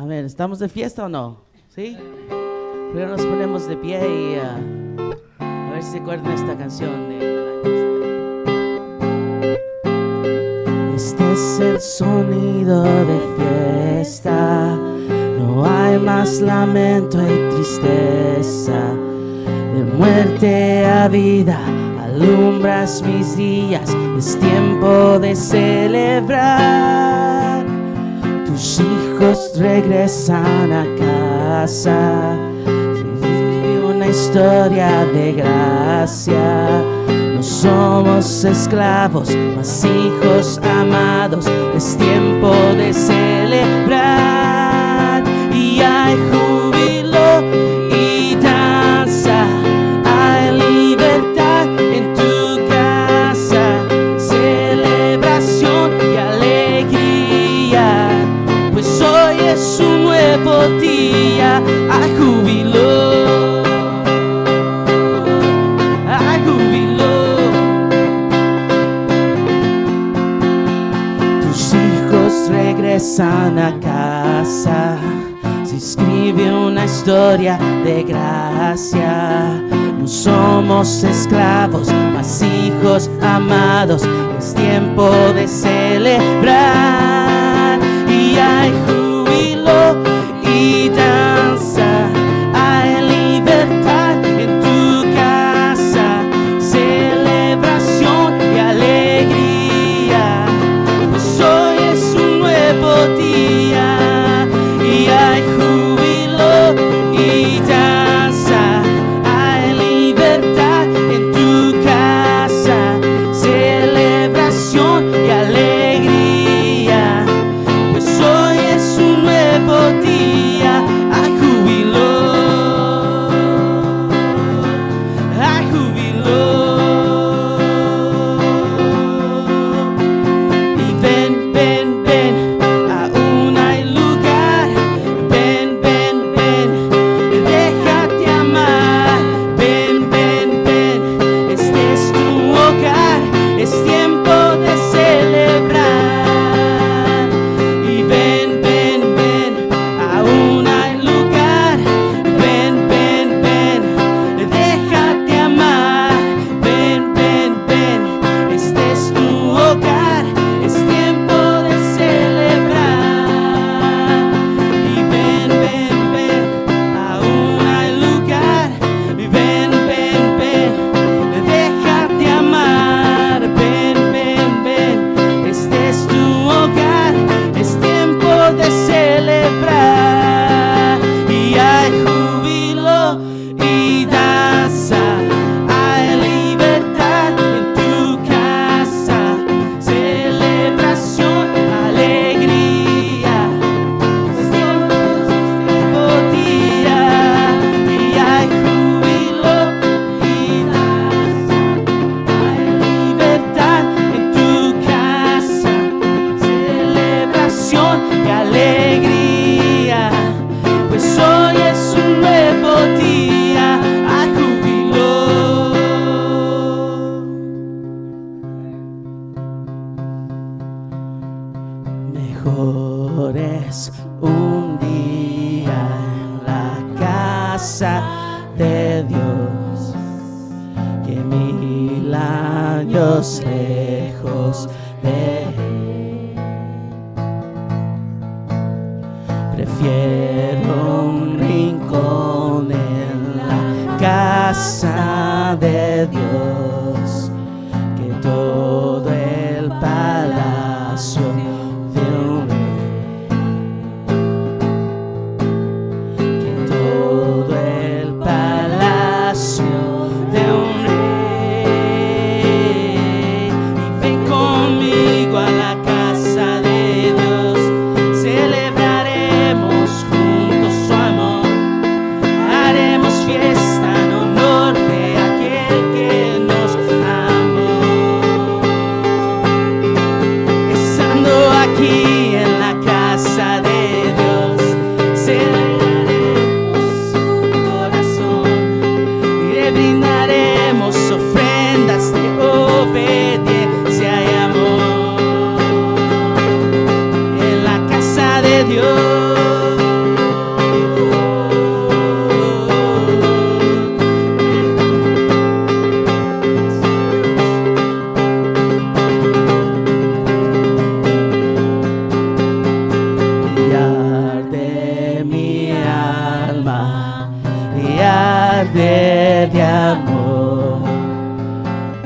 Amén. ¿Estamos de fiesta o no? ¿Sí? Pero nos ponemos de pie y a ver si se acuerdan de esta canción de... Este es el sonido de fiesta, no hay más lamento y tristeza. De muerte a vida alumbras mis días, es tiempo de celebrar. Tus hijos regresan a casa, una historia de gracia. No somos esclavos, mas hijos amados, es tiempo de celebrar. Y hay júbilo y danza, hay libertad en tu casa, celebración y alegría, pues hoy es un nuevo día. Hay júbilo, hay júbilo. Tus hijos regresan a casa, se escribe una historia de gracia. No somos esclavos, mas hijos amados, es tiempo de celebrar. Y hay júbilo y danza, hay libertad en tu casa, celebración y alegría, pues hoy es un nuevo día. Y hay júbilo y danza, hay libertad en tu casa, celebración y alegría, pues hoy es un nuevo día. Hay júbilo, hay júbilo. Y ven, ven, ven, aún hay lugar. Ven, ven, ven, déjate amar. Ven, ven, ven, este es tu hogar, es tiempo de celebrar. Y ven, ven, ven, aún hay lugar. Ven, ven, ven, déjate amar. Ven, ven, ven, este es tu hogar, es tiempo de celebrar. Y ven, ven, ven, aún hay lugar. Ven, ven, ven, déjate amar. Ven, ven, ven, este es tu hogar, es tiempo de celebrar. Y hay júbilo y danza, hay libertad en tu casa, celebración, alegría, es tiempo día. Y hay júbilo y danza, hay libertad en tu casa, celebración y alegría, pues hoy es un nuevo día. Hay júbilo. Mejor es un día en la casa de Dios que 1000 años lejos de Él. Prefiero un rincón en la casa de Dios que todo el palacio de un rey, que todo el palacio de un rey. Y ven conmigo a la casa de Dios, celebraremos juntos su amor, haremos fiesta en honor de aquel que nos amor,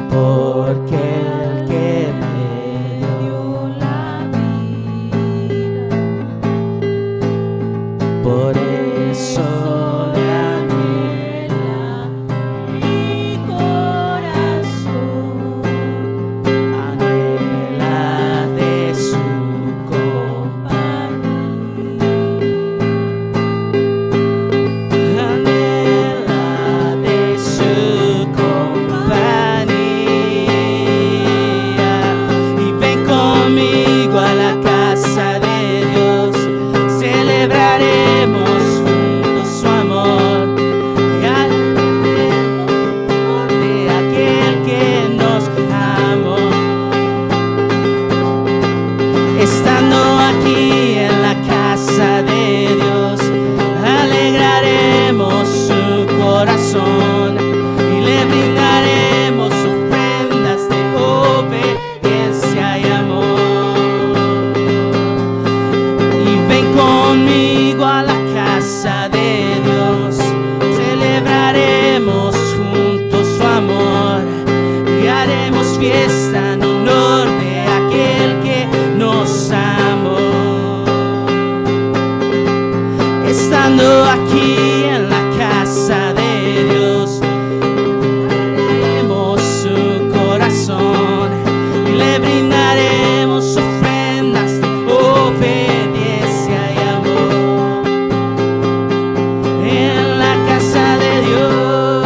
porque el que me dio la vida, por eso le anhela mi corazón, anhela de su compañía, anhela de su compañía. Y ven conmigo a la casa de Dios, celebraremos juntos su amor y alabaremos de aquel que nos amó. Estando aquí en la casa de Dios, alegraremos su corazón y le brindaremos ofrendas de obediencia y amor. Y ven conmigo a la casa de Dios, celebraremos juntos su amor y haremos fiesta en honor de aquel que nos amó. Estando aquí en la casa de Dios, haremos su corazón y le brindaremos ofrendas de obediencia y amor. En la casa de Dios,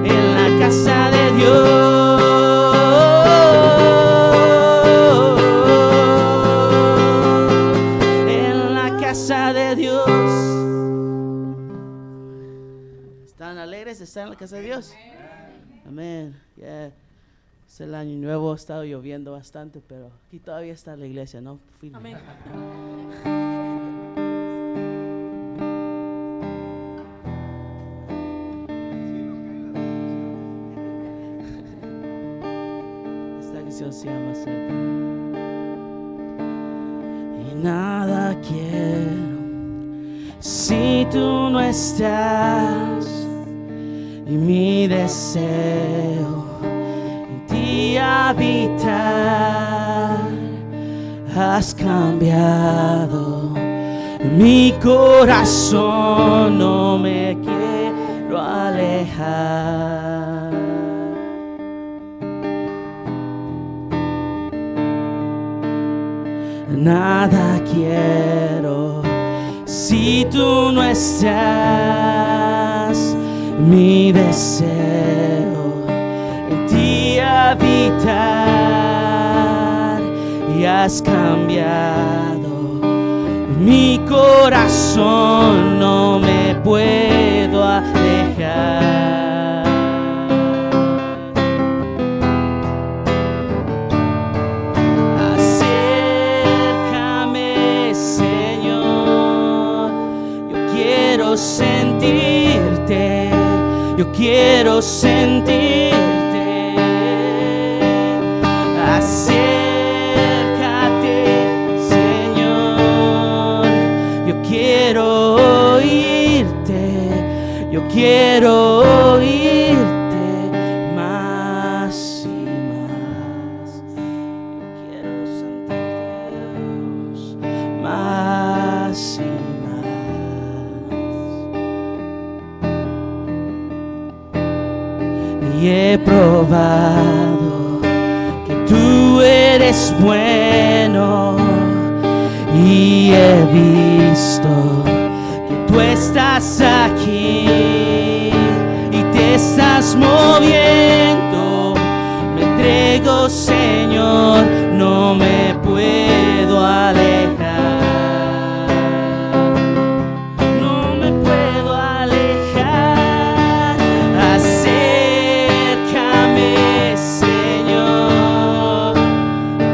en la casa de Dios, en la casa de Dios. ¿Están alegres de estar en la casa de Dios? Amén. Yeah. Es el año nuevo, ha estado lloviendo bastante, pero aquí todavía está la iglesia, ¿no? Firme. Amén. Esta canción se llama Cerca. Y nada quiero si tú no estás, y mi deseo en ti habitar. Has cambiado mi corazón, no me quiero alejar. Nada quiero si tú no estás, mi deseo en ti habitar. Y has cambiado mi corazón, no me puedo alejar. Acércame, Señor, yo quiero sentirte, yo quiero sentirte. Acércate, Señor, yo quiero oírte, yo quiero oírte más y más. Yo quiero sentirte, Dios, más y más. Y he probado que tú eres bueno, y he visto que tú estás aquí y te estás moviendo. Me entrego, Señor, no me puedo alejar. No me puedo alejar. Acércame, Señor,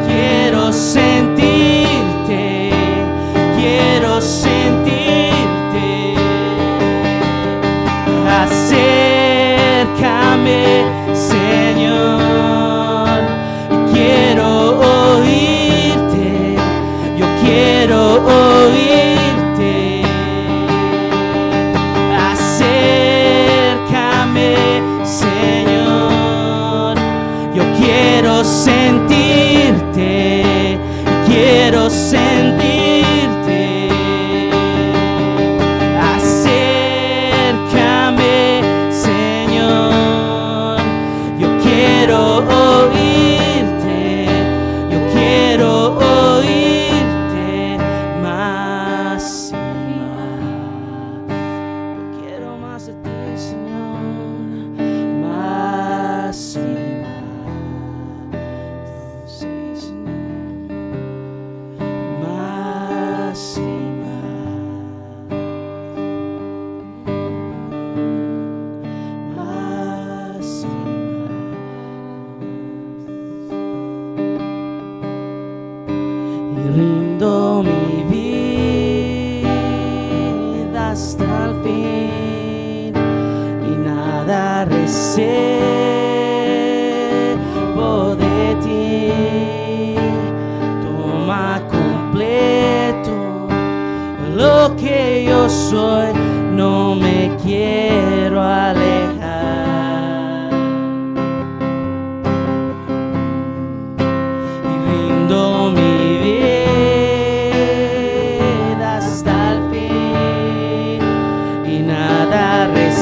quiero sentirte, quiero sentirte. siervo de ti. Toma completo lo que yo soy, no me quiero alejar. Y rindo mi vida hasta el fin y nada reservo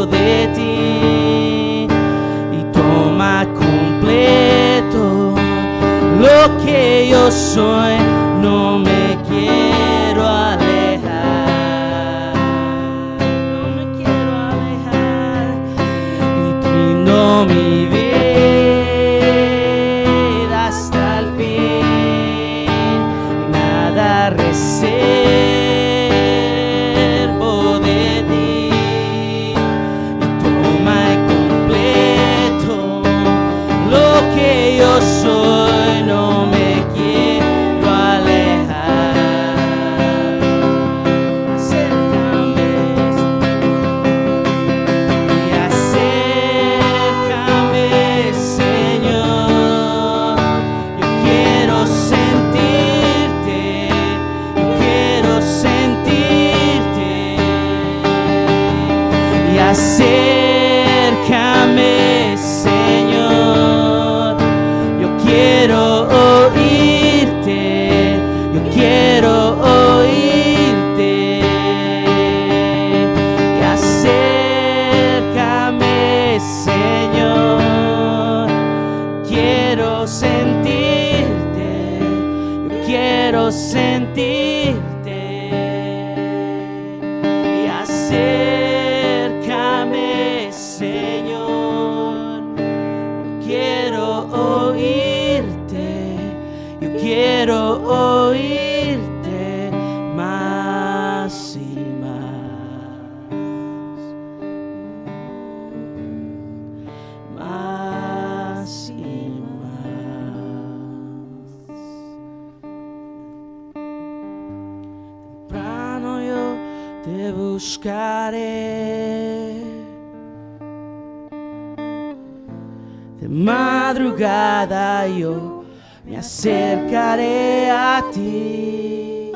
de ti. Y toma completo lo que yo soy, no me quiero alejar, no me quiero alejar. Y rindo mi vida hasta el fin y nada reservo de ti. Y toma completo lo que yo soy, no me quiero alejar. Acércame, y acércame, Señor. Yo quiero sentirte, yo quiero sentirte. Y acércame, Señor. Yo quiero oírte, yo quiero oírte. Y acércame, Señor. Quiero sentirte, yo quiero sentirte. Y acércame, Señor. Quiero oírte, yo quiero oírte más y más y más. Temprano yo te buscaré, de madrugada yo me acercaré a ti.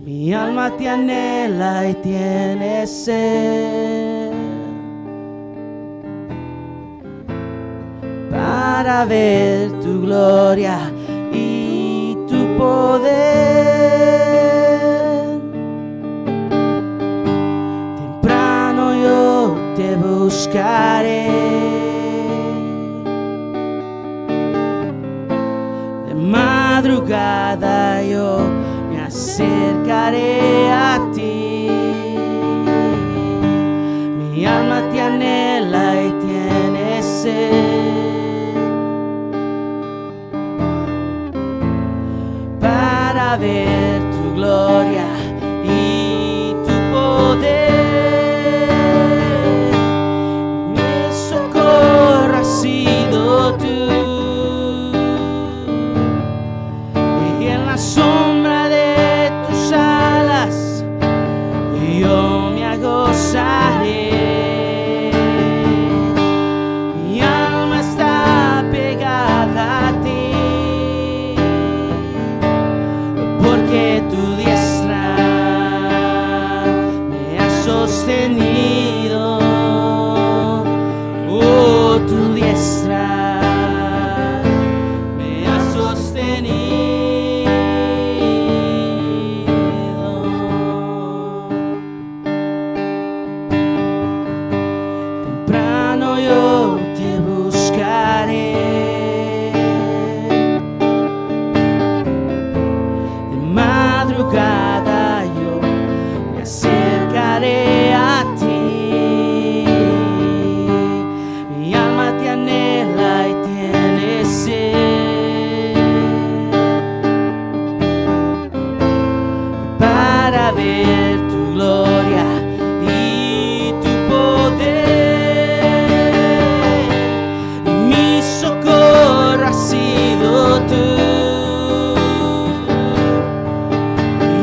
Mi alma te anhela y tiene sed para ver tu gloria y tu poder. Temprano yo te buscaré, de madrugada yo me acercaré a ti. Mi alma te anhela y tiene sed para ver tu gloria y tu poder. Mi socorro ha sido tú, y en la sombra de tus alas yo me agozaré. Mi alma está pegada a ti, porque tu diestra me ha sostenido. Oh, tu diestra me ha sostenido. Temprano yo te buscaré, de madrugada yo me acercaré a ti. Mi alma te anhela y tiene sed para ver tu gloria y tu poder. Y mi socorro ha sido tú,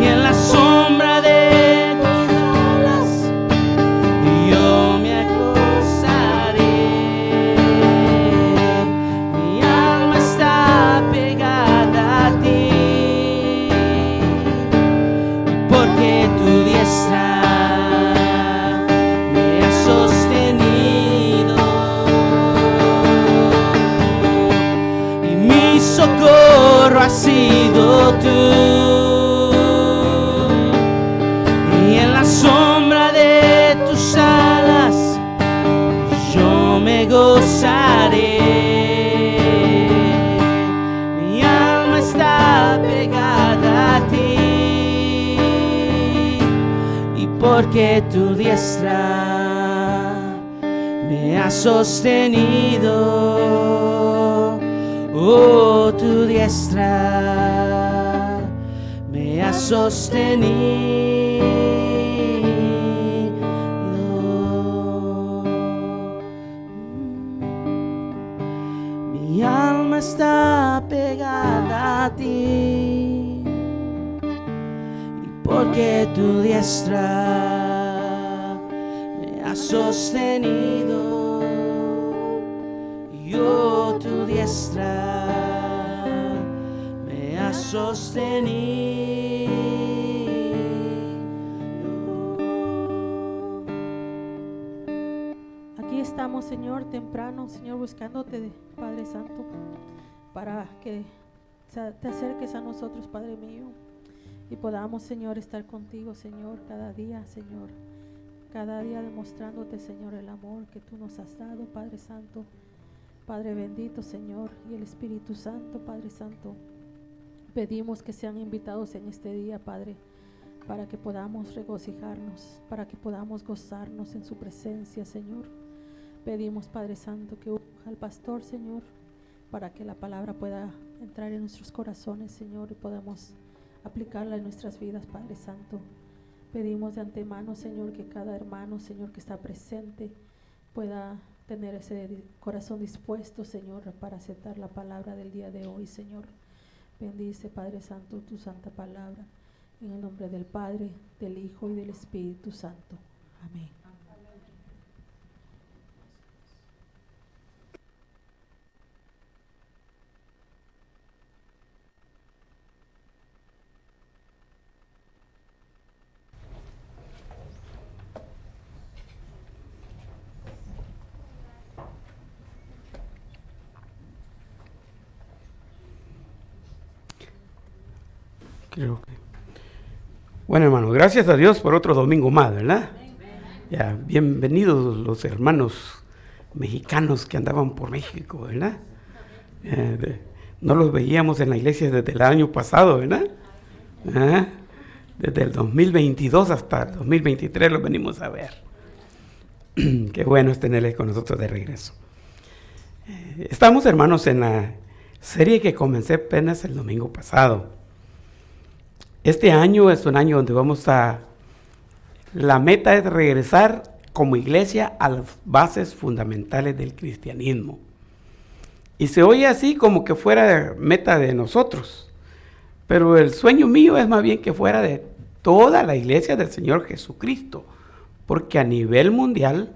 y en la sombra de tus alas porque tu diestra me ha sostenido. Oh, tu diestra me ha sostenido. Mi alma está pegada a ti, y porque tu diestra me ha sostenido. Yo, tu diestra me ha sostenido. Aquí estamos, Señor, temprano, Señor, buscándote, Padre Santo, para que te acerques a nosotros, Padre mío, y podamos, Señor, estar contigo, Señor, cada día, Señor, cada día demostrándote, Señor, el amor que tú nos has dado, Padre Santo, Padre bendito, Señor, y el Espíritu Santo, Padre Santo. Pedimos que sean invitados en este día, Padre, para que podamos regocijarnos, para que podamos gozarnos en su presencia, Señor. Pedimos, Padre Santo, que unja al pastor, Señor, para que la palabra pueda entrar en nuestros corazones, Señor, y podamos aplicarla en nuestras vidas, Padre Santo. Pedimos de antemano, Señor, que cada hermano, Señor, que está presente pueda tener ese corazón dispuesto, Señor, para aceptar la palabra del día de hoy, Señor. Bendice, Padre Santo, tu santa palabra, en el nombre del Padre, del Hijo y del Espíritu Santo. Amén. Creo que... Bueno, hermano, gracias a Dios por otro domingo más, ¿verdad? Ya, bienvenidos los hermanos mexicanos que andaban por México, ¿verdad? No los veíamos en la iglesia desde el año pasado, ¿verdad? Desde el 2022 hasta el 2023 los venimos a ver. Qué bueno es tenerles con nosotros de regreso. Estamos, hermanos, en la serie que comencé apenas el domingo pasado. Este año es un año donde la meta es regresar como iglesia a las bases fundamentales del cristianismo. Y se oye así como que fuera meta de nosotros, pero el sueño mío es más bien que fuera de toda la iglesia del Señor Jesucristo, porque a nivel mundial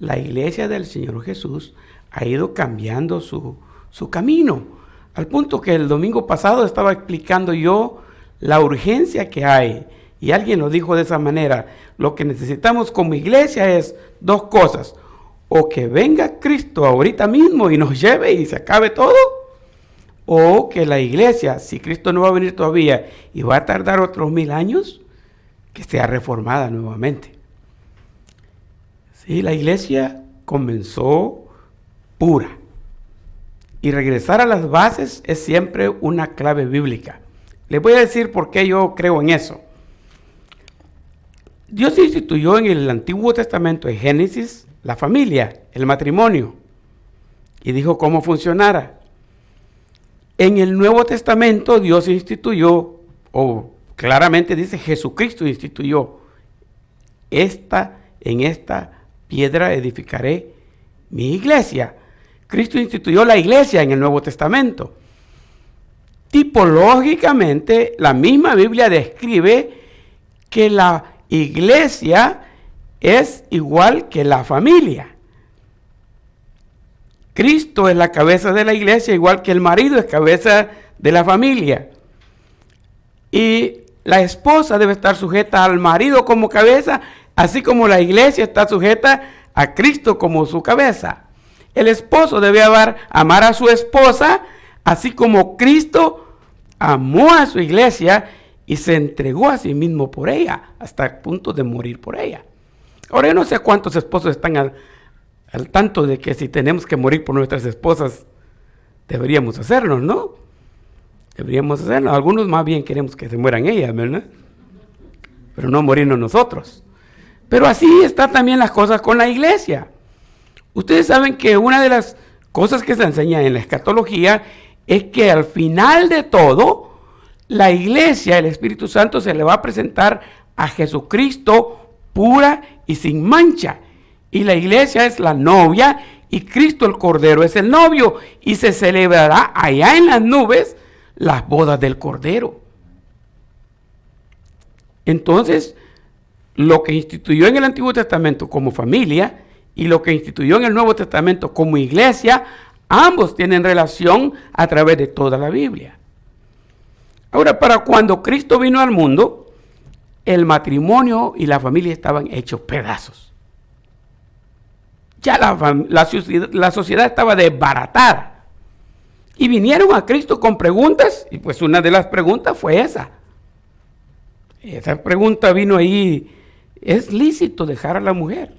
la iglesia del Señor Jesús ha ido cambiando su camino, al punto que el domingo pasado estaba explicando yo la urgencia que hay, y alguien lo dijo de esa manera: lo que necesitamos como iglesia es dos cosas: o que venga Cristo ahorita mismo y nos lleve y se acabe todo, o que la iglesia, si Cristo no va a venir todavía y va a tardar otros 1000 años, que sea reformada nuevamente. Sí, la iglesia comenzó pura, y regresar a las bases es siempre una clave bíblica. Les voy a decir por qué yo creo en eso. Dios instituyó en el Antiguo Testamento, en Génesis, la familia, el matrimonio, y dijo cómo funcionara. En el Nuevo Testamento Dios instituyó, o claramente dice Jesucristo instituyó: en esta piedra edificaré mi iglesia. Cristo instituyó la iglesia en el Nuevo Testamento. Tipológicamente, la misma Biblia describe que la iglesia es igual que la familia. Cristo es la cabeza de la iglesia, igual que el marido es cabeza de la familia. Y la esposa debe estar sujeta al marido como cabeza, así como la iglesia está sujeta a Cristo como su cabeza. El esposo debe amar a su esposa, así como Cristo amó a su iglesia y se entregó a sí mismo por ella, hasta el punto de morir por ella. Ahora, yo no sé cuántos esposos están al tanto de que si tenemos que morir por nuestras esposas, deberíamos hacerlo, ¿no? Deberíamos hacerlo. Algunos más bien queremos que se mueran ellas, ¿verdad? Pero no morirnos nosotros. Pero así están también las cosas con la iglesia. Ustedes saben que una de las cosas que se enseña en la escatología es que al final de todo, la iglesia, el Espíritu Santo, se le va a presentar a Jesucristo pura y sin mancha. Y la iglesia es la novia y Cristo el Cordero es el novio. Y se celebrará allá en las nubes las bodas del Cordero. Entonces, lo que instituyó en el Antiguo Testamento como familia y lo que instituyó en el Nuevo Testamento como iglesia, ambos tienen relación a través de toda la Biblia. Ahora, para cuando Cristo vino al mundo, el matrimonio y la familia estaban hechos pedazos. Ya la sociedad estaba desbaratada. Y vinieron a Cristo con preguntas, y pues una de las preguntas fue esa. Esa pregunta vino ahí: ¿es lícito dejar a la mujer?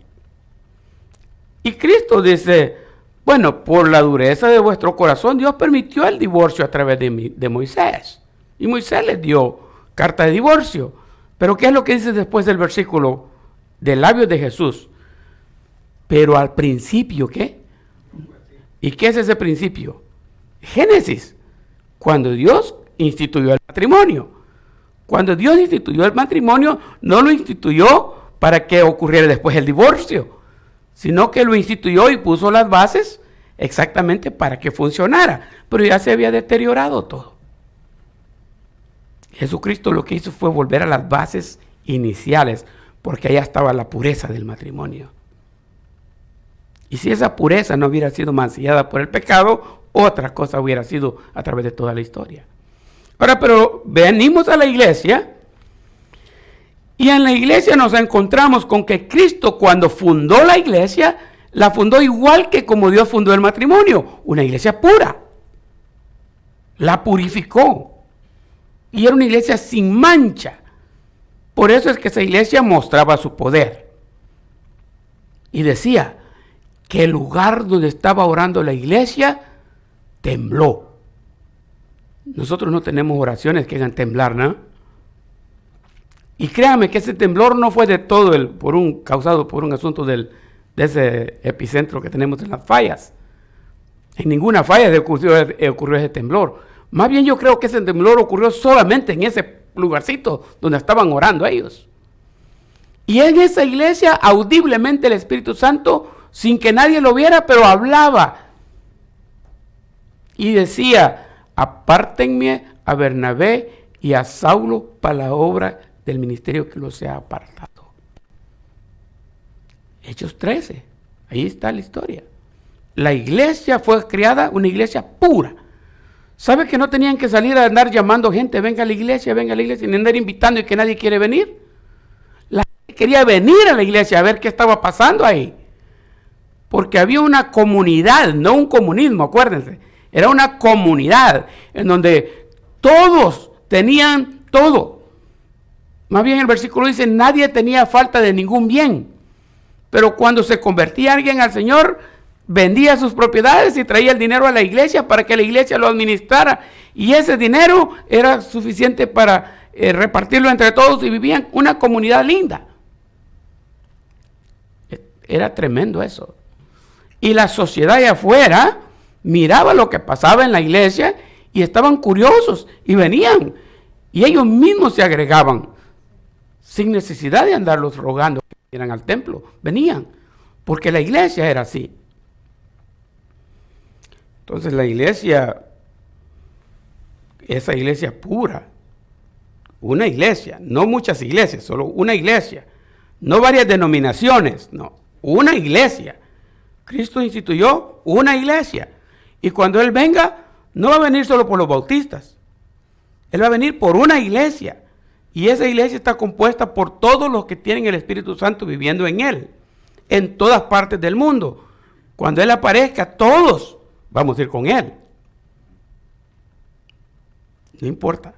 Y Cristo dice: bueno, por la dureza de vuestro corazón, Dios permitió el divorcio a través de Moisés. Y Moisés les dio carta de divorcio. Pero ¿qué es lo que dice después del versículo de labios de Jesús? Pero al principio, ¿qué? ¿Y qué es ese principio? Génesis, cuando Dios instituyó el matrimonio. Cuando Dios instituyó el matrimonio, no lo instituyó para que ocurriera después el divorcio, sino que lo instituyó y puso las bases exactamente para que funcionara. Pero ya se había deteriorado todo. Jesucristo lo que hizo fue volver a las bases iniciales, porque allá estaba la pureza del matrimonio. Y si esa pureza no hubiera sido mancillada por el pecado, otra cosa hubiera sido a través de toda la historia. Ahora, pero venimos a la iglesia, y en la iglesia nos encontramos con que Cristo, cuando fundó la iglesia, la fundó igual que como Dios fundó el matrimonio, una iglesia pura. La purificó. Y era una iglesia sin mancha. Por eso es que esa iglesia mostraba su poder. Y decía que el lugar donde estaba orando la iglesia tembló. Nosotros no tenemos oraciones que hagan temblar, ¿no? Y créame que ese temblor no fue de todo causado por un asunto de ese epicentro que tenemos en las fallas. En ninguna falla ocurrió ese temblor. Más bien yo creo que ese temblor ocurrió solamente en ese lugarcito donde estaban orando ellos. Y en esa iglesia, audiblemente el Espíritu Santo, sin que nadie lo viera, pero hablaba. Y decía: apártenme a Bernabé y a Saulo para la obra del ministerio que los ha apartado. Hechos 13, ahí está la historia. La iglesia fue creada, una iglesia pura. ¿Sabe que no tenían que salir a andar llamando gente, venga a la iglesia, ni andar invitando y que nadie quiere venir? La gente quería venir a la iglesia a ver qué estaba pasando ahí. Porque había una comunidad, no un comunismo, acuérdense. Era una comunidad en donde todos tenían todo. Más bien el versículo dice: nadie tenía falta de ningún bien. Pero cuando se convertía alguien al Señor, vendía sus propiedades y traía el dinero a la iglesia para que la iglesia lo administrara. Y ese dinero era suficiente para repartirlo entre todos y vivían una comunidad linda. Era tremendo eso. Y la sociedad de afuera miraba lo que pasaba en la iglesia y estaban curiosos y venían. Y ellos mismos se agregaban sin necesidad de andarlos rogando que vinieran al templo. Venían porque la iglesia era así. Entonces la iglesia, esa iglesia pura, una iglesia, no muchas iglesias, solo una iglesia, no varias denominaciones, no, una iglesia. Cristo instituyó una iglesia. Y cuando Él venga, no va a venir solo por los bautistas. Él va a venir por una iglesia. Y esa iglesia está compuesta por todos los que tienen el Espíritu Santo viviendo en Él, en todas partes del mundo. Cuando Él aparezca, todos vamos a ir con Él. No importa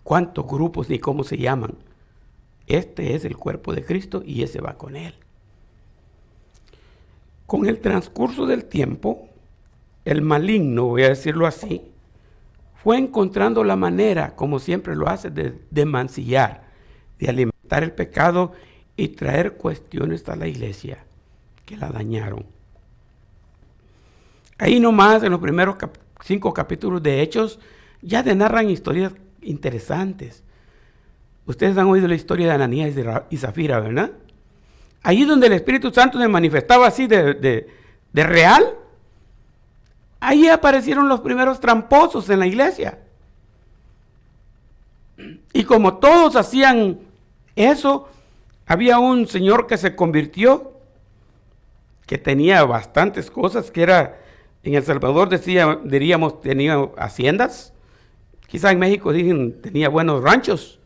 cuántos grupos ni cómo se llaman. Este es el cuerpo de Cristo y ese va con Él. Con el transcurso del tiempo, el maligno, voy a decirlo así, fue encontrando la manera, como siempre lo hace, de mancillar, de alimentar el pecado y traer cuestiones a la iglesia que la dañaron. Ahí nomás en los primeros 5 capítulos de Hechos ya te narran historias interesantes. Ustedes han oído la historia de Ananías y Zafira, ¿verdad? Ahí donde el Espíritu Santo se manifestaba así de real, ahí aparecieron los primeros tramposos en la iglesia. Y como todos hacían eso, había un señor que se convirtió, que tenía bastantes cosas, que era, en El Salvador diríamos, tenía haciendas. Quizá en México dicen, tenía buenos ranchos.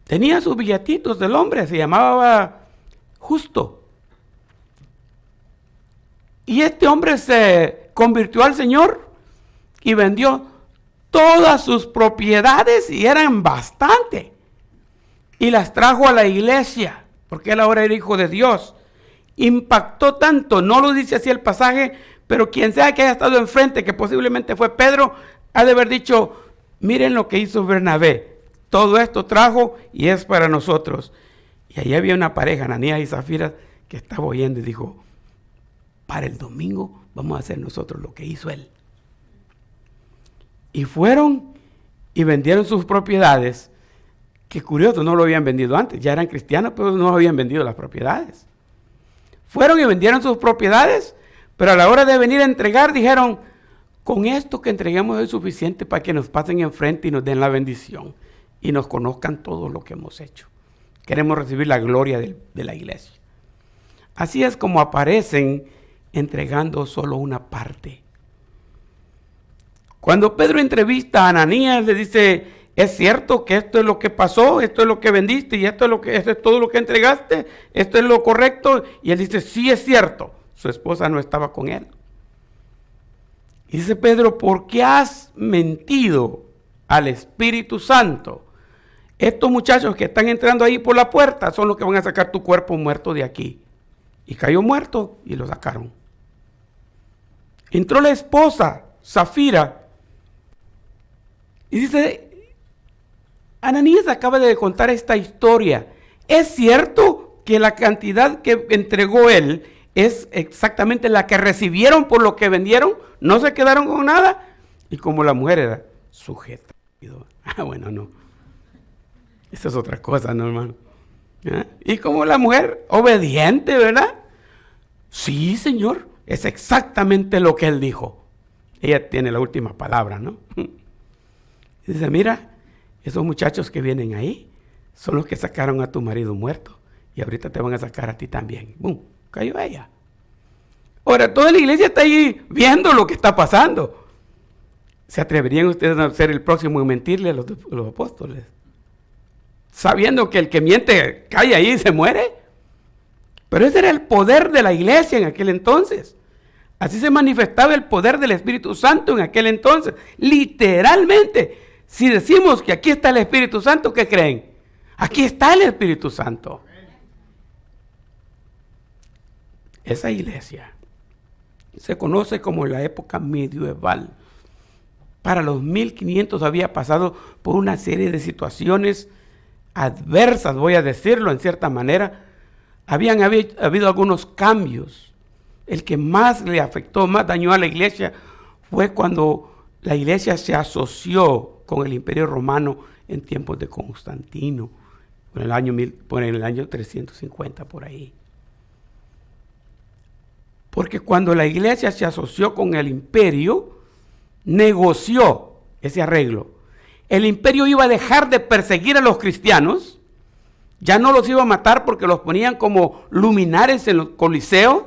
Tenía sus billetitos del hombre, se llamaba Justo. Y este hombre se convirtió al Señor y vendió todas sus propiedades, y eran bastante, y las trajo a la iglesia, porque él ahora era hijo de Dios. Impactó tanto, no lo dice así el pasaje, pero quien sea que haya estado enfrente, que posiblemente fue Pedro, ha de haber dicho, miren lo que hizo Bernabé, todo esto trajo y es para nosotros. Y ahí había una pareja, Ananías y Zafira, que estaba oyendo y dijo, para el domingo vamos a hacer nosotros lo que hizo él. Y fueron y vendieron sus propiedades, que curioso, no lo habían vendido antes, ya eran cristianos, pero no habían vendido las propiedades. Fueron y vendieron sus propiedades, pero a la hora de venir a entregar dijeron, con esto que entreguemos es suficiente para que nos pasen enfrente y nos den la bendición y nos conozcan todo lo que hemos hecho. Queremos recibir la gloria de la iglesia. Así es como aparecen entregando solo una parte. Cuando Pedro entrevista a Ananías, le dice, ¿es cierto que esto es lo que pasó? ¿Esto es lo que vendiste? ¿Y esto es todo lo que entregaste? ¿Esto es lo correcto? Y él dice, sí es cierto. Su esposa no estaba con él. Y dice Pedro, ¿por qué has mentido al Espíritu Santo? Estos muchachos que están entrando ahí por la puerta son los que van a sacar tu cuerpo muerto de aquí. Y cayó muerto y lo sacaron. Entró la esposa, Zafira, y dice, Ananías acaba de contar esta historia. ¿Es cierto que la cantidad que entregó él es exactamente la que recibieron por lo que vendieron? ¿No se quedaron con nada? Y como la mujer era sujeta. Bueno, no. Esa es otra cosa, ¿no, hermano? Y como la mujer obediente, ¿verdad? Sí, Señor, es exactamente lo que él dijo. Ella tiene la última palabra, ¿no? Dice, mira, esos muchachos que vienen ahí son los que sacaron a tu marido muerto y ahorita te van a sacar a ti también. ¡Bum! Cayó ella. Ahora, toda la iglesia está ahí viendo lo que está pasando. ¿Se atreverían ustedes a ser el próximo en mentirle a los apóstoles? Sabiendo que el que miente cae ahí y se muere. Pero ese era el poder de la iglesia en aquel entonces. Así se manifestaba el poder del Espíritu Santo en aquel entonces. Literalmente, si decimos que aquí está el Espíritu Santo, ¿qué creen? Aquí está el Espíritu Santo. Esa iglesia se conoce como la época medieval. Para los 1500 había pasado por una serie de situaciones adversas, voy a decirlo en cierta manera. Habían habido algunos cambios. El que más le afectó, más dañó a la iglesia, fue cuando la iglesia se asoció con el Imperio Romano en tiempos de Constantino, por el año 350 por ahí. Porque cuando la iglesia se asoció con el imperio, negoció ese arreglo. El imperio iba a dejar de perseguir a los cristianos, ya no los iba a matar porque los ponían como luminares en los coliseos,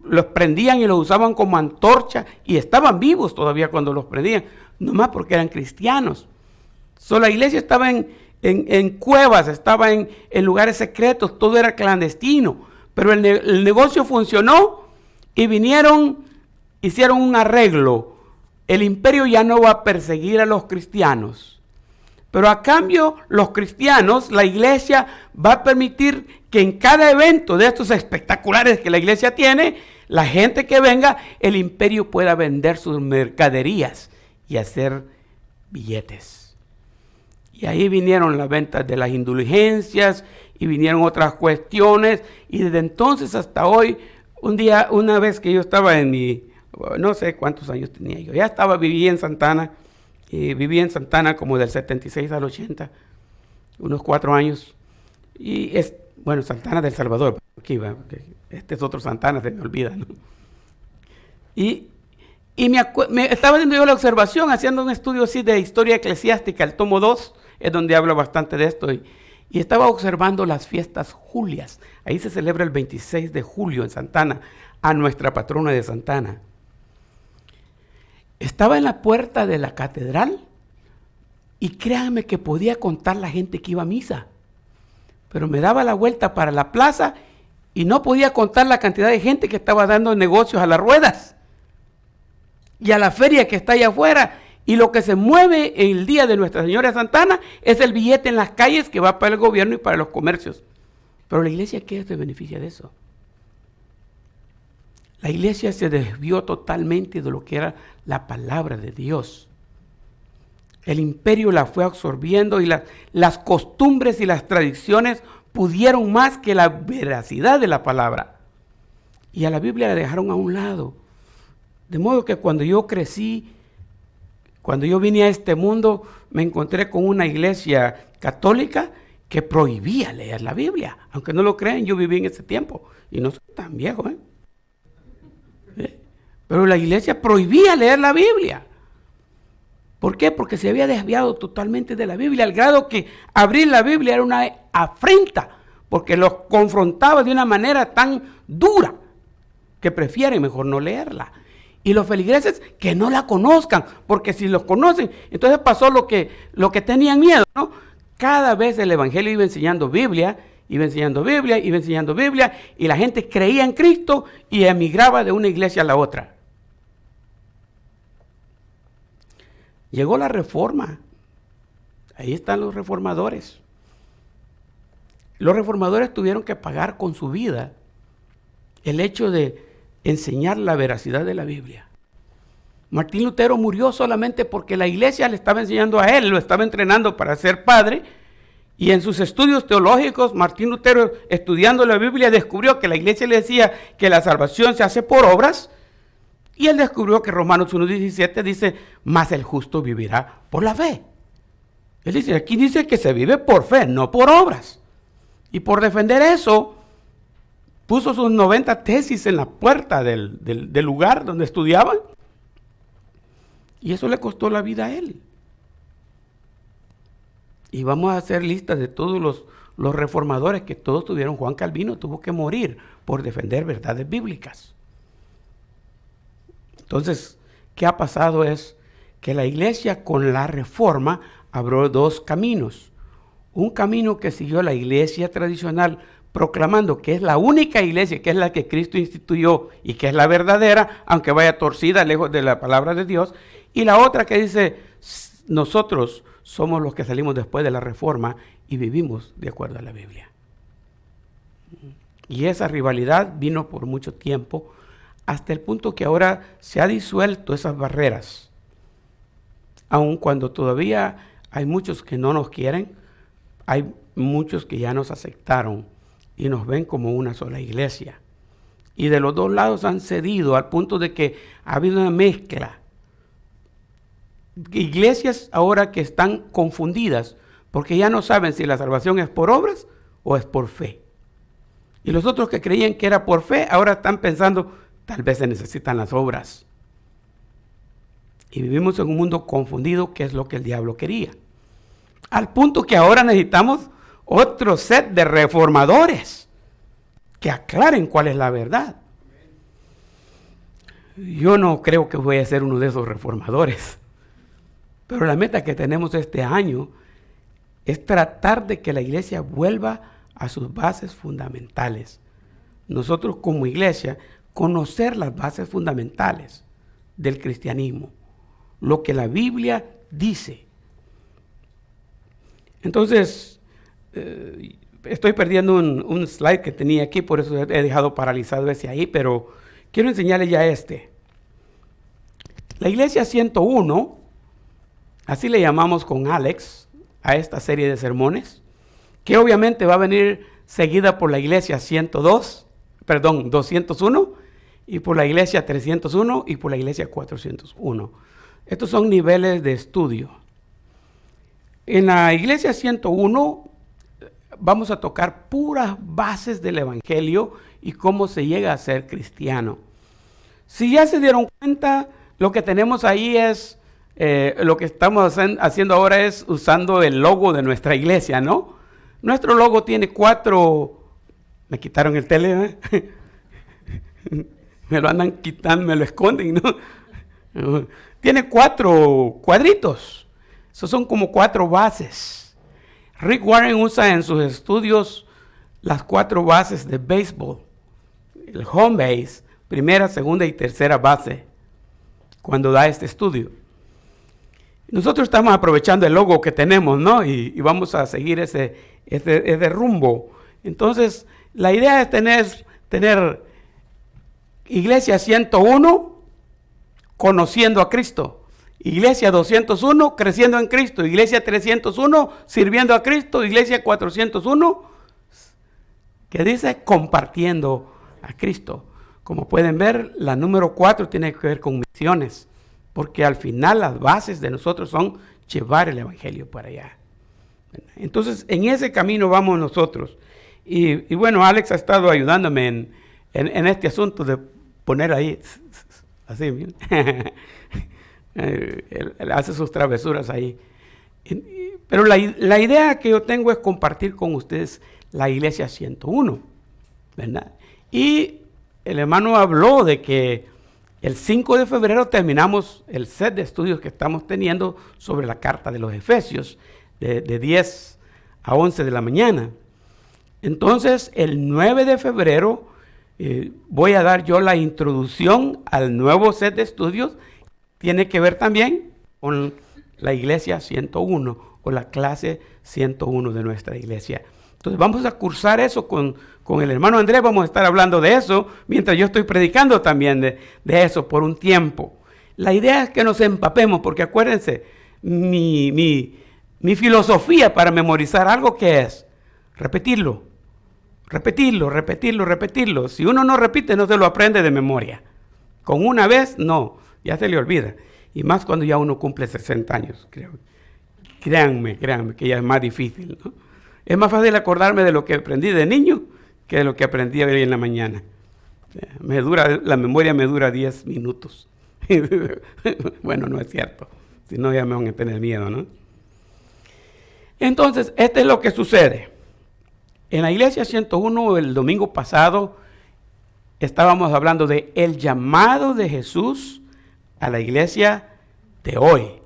los prendían y los usaban como antorcha y estaban vivos todavía cuando los prendían, nomás porque eran cristianos. La iglesia estaba en cuevas, estaba en lugares secretos, todo era clandestino, pero el negocio funcionó y vinieron, hicieron un arreglo. El imperio ya no va a perseguir a los cristianos, pero a cambio los cristianos, la iglesia va a permitir que en cada evento de estos espectaculares que la iglesia tiene, la gente que venga, el imperio pueda vender sus mercaderías y hacer billetes. Y ahí vinieron las ventas de las indulgencias y vinieron otras cuestiones. Y desde entonces hasta hoy, una vez que yo estaba no sé cuántos años tenía yo, vivía en Santana. Viví en Santana como del 76 al 80, unos 4 años. Y Santana del Salvador, aquí va, este es otro Santana, se me olvida, ¿no? Y me estaba haciendo yo la observación, haciendo un estudio así de historia eclesiástica, el tomo 2, es donde habla bastante de esto, y estaba observando las fiestas julias. Ahí se celebra el 26 de julio en Santana, a nuestra patrona de Santana. Estaba en la puerta de la catedral y créanme que podía contar la gente que iba a misa, pero me daba la vuelta para la plaza y no podía contar la cantidad de gente que estaba dando negocios a las ruedas y a la feria que está allá afuera. Y lo que se mueve en el día de Nuestra Señora de Santana es el billete en las calles que va para el gobierno y para los comercios. Pero la iglesia, ¿qué se beneficia de eso? La iglesia se desvió totalmente de lo que era la palabra de Dios. El imperio la fue absorbiendo y las costumbres y las tradiciones pudieron más que la veracidad de la palabra. Y a la Biblia la dejaron a un lado. De modo que cuando yo crecí, cuando yo vine a este mundo, me encontré con una iglesia católica que prohibía leer la Biblia. Aunque no lo crean, yo viví en ese tiempo y no soy tan viejo, Pero la iglesia prohibía leer la Biblia. ¿Por qué? Porque se había desviado totalmente de la Biblia, al grado que abrir la Biblia era una afrenta, porque los confrontaba de una manera tan dura que prefieren mejor no leerla. Y los feligreses que no la conozcan, porque si los conocen, entonces pasó lo que tenían miedo, ¿no? Cada vez el evangelio iba enseñando Biblia, y la gente creía en Cristo y emigraba de una iglesia a la otra. Llegó la reforma. Ahí están los reformadores. Los reformadores tuvieron que pagar con su vida el hecho de enseñar la veracidad de la Biblia. Martín Lutero murió solamente porque la iglesia le estaba enseñando a él, lo estaba entrenando para ser padre. Y en sus estudios teológicos, Martín Lutero, estudiando la Biblia, descubrió que la iglesia le decía que la salvación se hace por obras. Y él descubrió que Romanos 1:17 dice, mas el justo vivirá por la fe. Él dice, aquí dice que se vive por fe, no por obras. Y por defender eso, puso sus 90 tesis en la puerta del lugar donde estudiaban. Y eso le costó la vida a él. Y vamos a hacer listas de todos los reformadores que todos tuvieron. Juan Calvino tuvo que morir por defender verdades bíblicas. Entonces, ¿qué ha pasado? Es que la iglesia con la reforma abrió 2 caminos. Un camino que siguió la iglesia tradicional, proclamando que es la única iglesia, que es la que Cristo instituyó y que es la verdadera, aunque vaya torcida lejos de la palabra de Dios. Y la otra que dice, nosotros somos los que salimos después de la reforma y vivimos de acuerdo a la Biblia. Y esa rivalidad vino por mucho tiempo, hasta el punto que ahora se ha disuelto esas barreras. Aun cuando todavía hay muchos que no nos quieren, hay muchos que ya nos aceptaron y nos ven como una sola iglesia. Y de los 2 lados han cedido al punto de que ha habido una mezcla. Iglesias ahora que están confundidas porque ya no saben si la salvación es por obras o es por fe. Y los otros que creían que era por fe ahora están pensando, tal vez se necesitan las obras. Y vivimos en un mundo confundido, que es lo que el diablo quería. Al punto que ahora necesitamos otro set de reformadores que aclaren cuál es la verdad. Yo no creo que voy a ser uno de esos reformadores. Pero la meta que tenemos este año es tratar de que la iglesia vuelva a sus bases fundamentales. Nosotros como iglesia, conocer las bases fundamentales del cristianismo, lo que la Biblia dice. Entonces, estoy perdiendo un slide que tenía aquí, por eso he dejado paralizado ese ahí, pero quiero enseñarles ya este. La iglesia 101, así le llamamos con Alex, a esta serie de sermones, que obviamente va a venir seguida por la iglesia 201, y por la iglesia 301 y por la iglesia 401. Estos son niveles de estudio. En la iglesia 101 vamos a tocar puras bases del evangelio y cómo se llega a ser cristiano. Si ya se dieron cuenta, lo que tenemos ahí es, lo que estamos haciendo ahora es usando el logo de nuestra iglesia, ¿no? Nuestro logo tiene 4, me quitaron el tele, ¿eh? Me lo andan quitando, me lo esconden, ¿no? Tiene 4 cuadritos, esos son como 4 bases. Rick Warren usa en sus estudios las 4 bases de béisbol, el home base, primera, segunda y tercera base, cuando da este estudio. Nosotros estamos aprovechando el logo que tenemos, ¿no? Y vamos a seguir ese rumbo. Entonces, la idea es tener Iglesia 101, conociendo a Cristo. Iglesia 201, creciendo en Cristo. Iglesia 301, sirviendo a Cristo. Iglesia 401, que dice compartiendo a Cristo. Como pueden ver, la número 4 tiene que ver con misiones, porque al final las bases de nosotros son llevar el evangelio para allá. Entonces, en ese camino vamos nosotros. Y bueno, Alex ha estado ayudándome en este asunto de poner ahí, así, él hace sus travesuras ahí. Pero la idea que yo tengo es compartir con ustedes la iglesia 101, ¿verdad? Y el hermano habló de que el 5 de febrero terminamos el set de estudios que estamos teniendo sobre la carta de los Efesios, de 10 a 11 de la mañana. Entonces, el 9 de febrero voy a dar yo la introducción al nuevo set de estudios. Tiene que ver también con la iglesia 101 o la clase 101 de nuestra iglesia. Entonces vamos a cursar eso con el hermano Andrés. Vamos a estar hablando de eso mientras yo estoy predicando también de eso por un tiempo. La idea es que nos empapemos, porque acuérdense, mi filosofía para memorizar algo, ¿qué es? Repetirlo. Si uno no repite, no se lo aprende de memoria. Con una vez, no, ya se le olvida. Y más cuando ya uno cumple 60 años, creo. Créanme, que ya es más difícil, ¿no? Es más fácil acordarme de lo que aprendí de niño que de lo que aprendí hoy en la mañana. La memoria me dura 10 minutos. Bueno, no es cierto. Si no, ya me van a tener miedo, ¿no? Entonces, esto es lo que sucede. En la iglesia 101, el domingo pasado, estábamos hablando de el llamado de Jesús a la iglesia de hoy.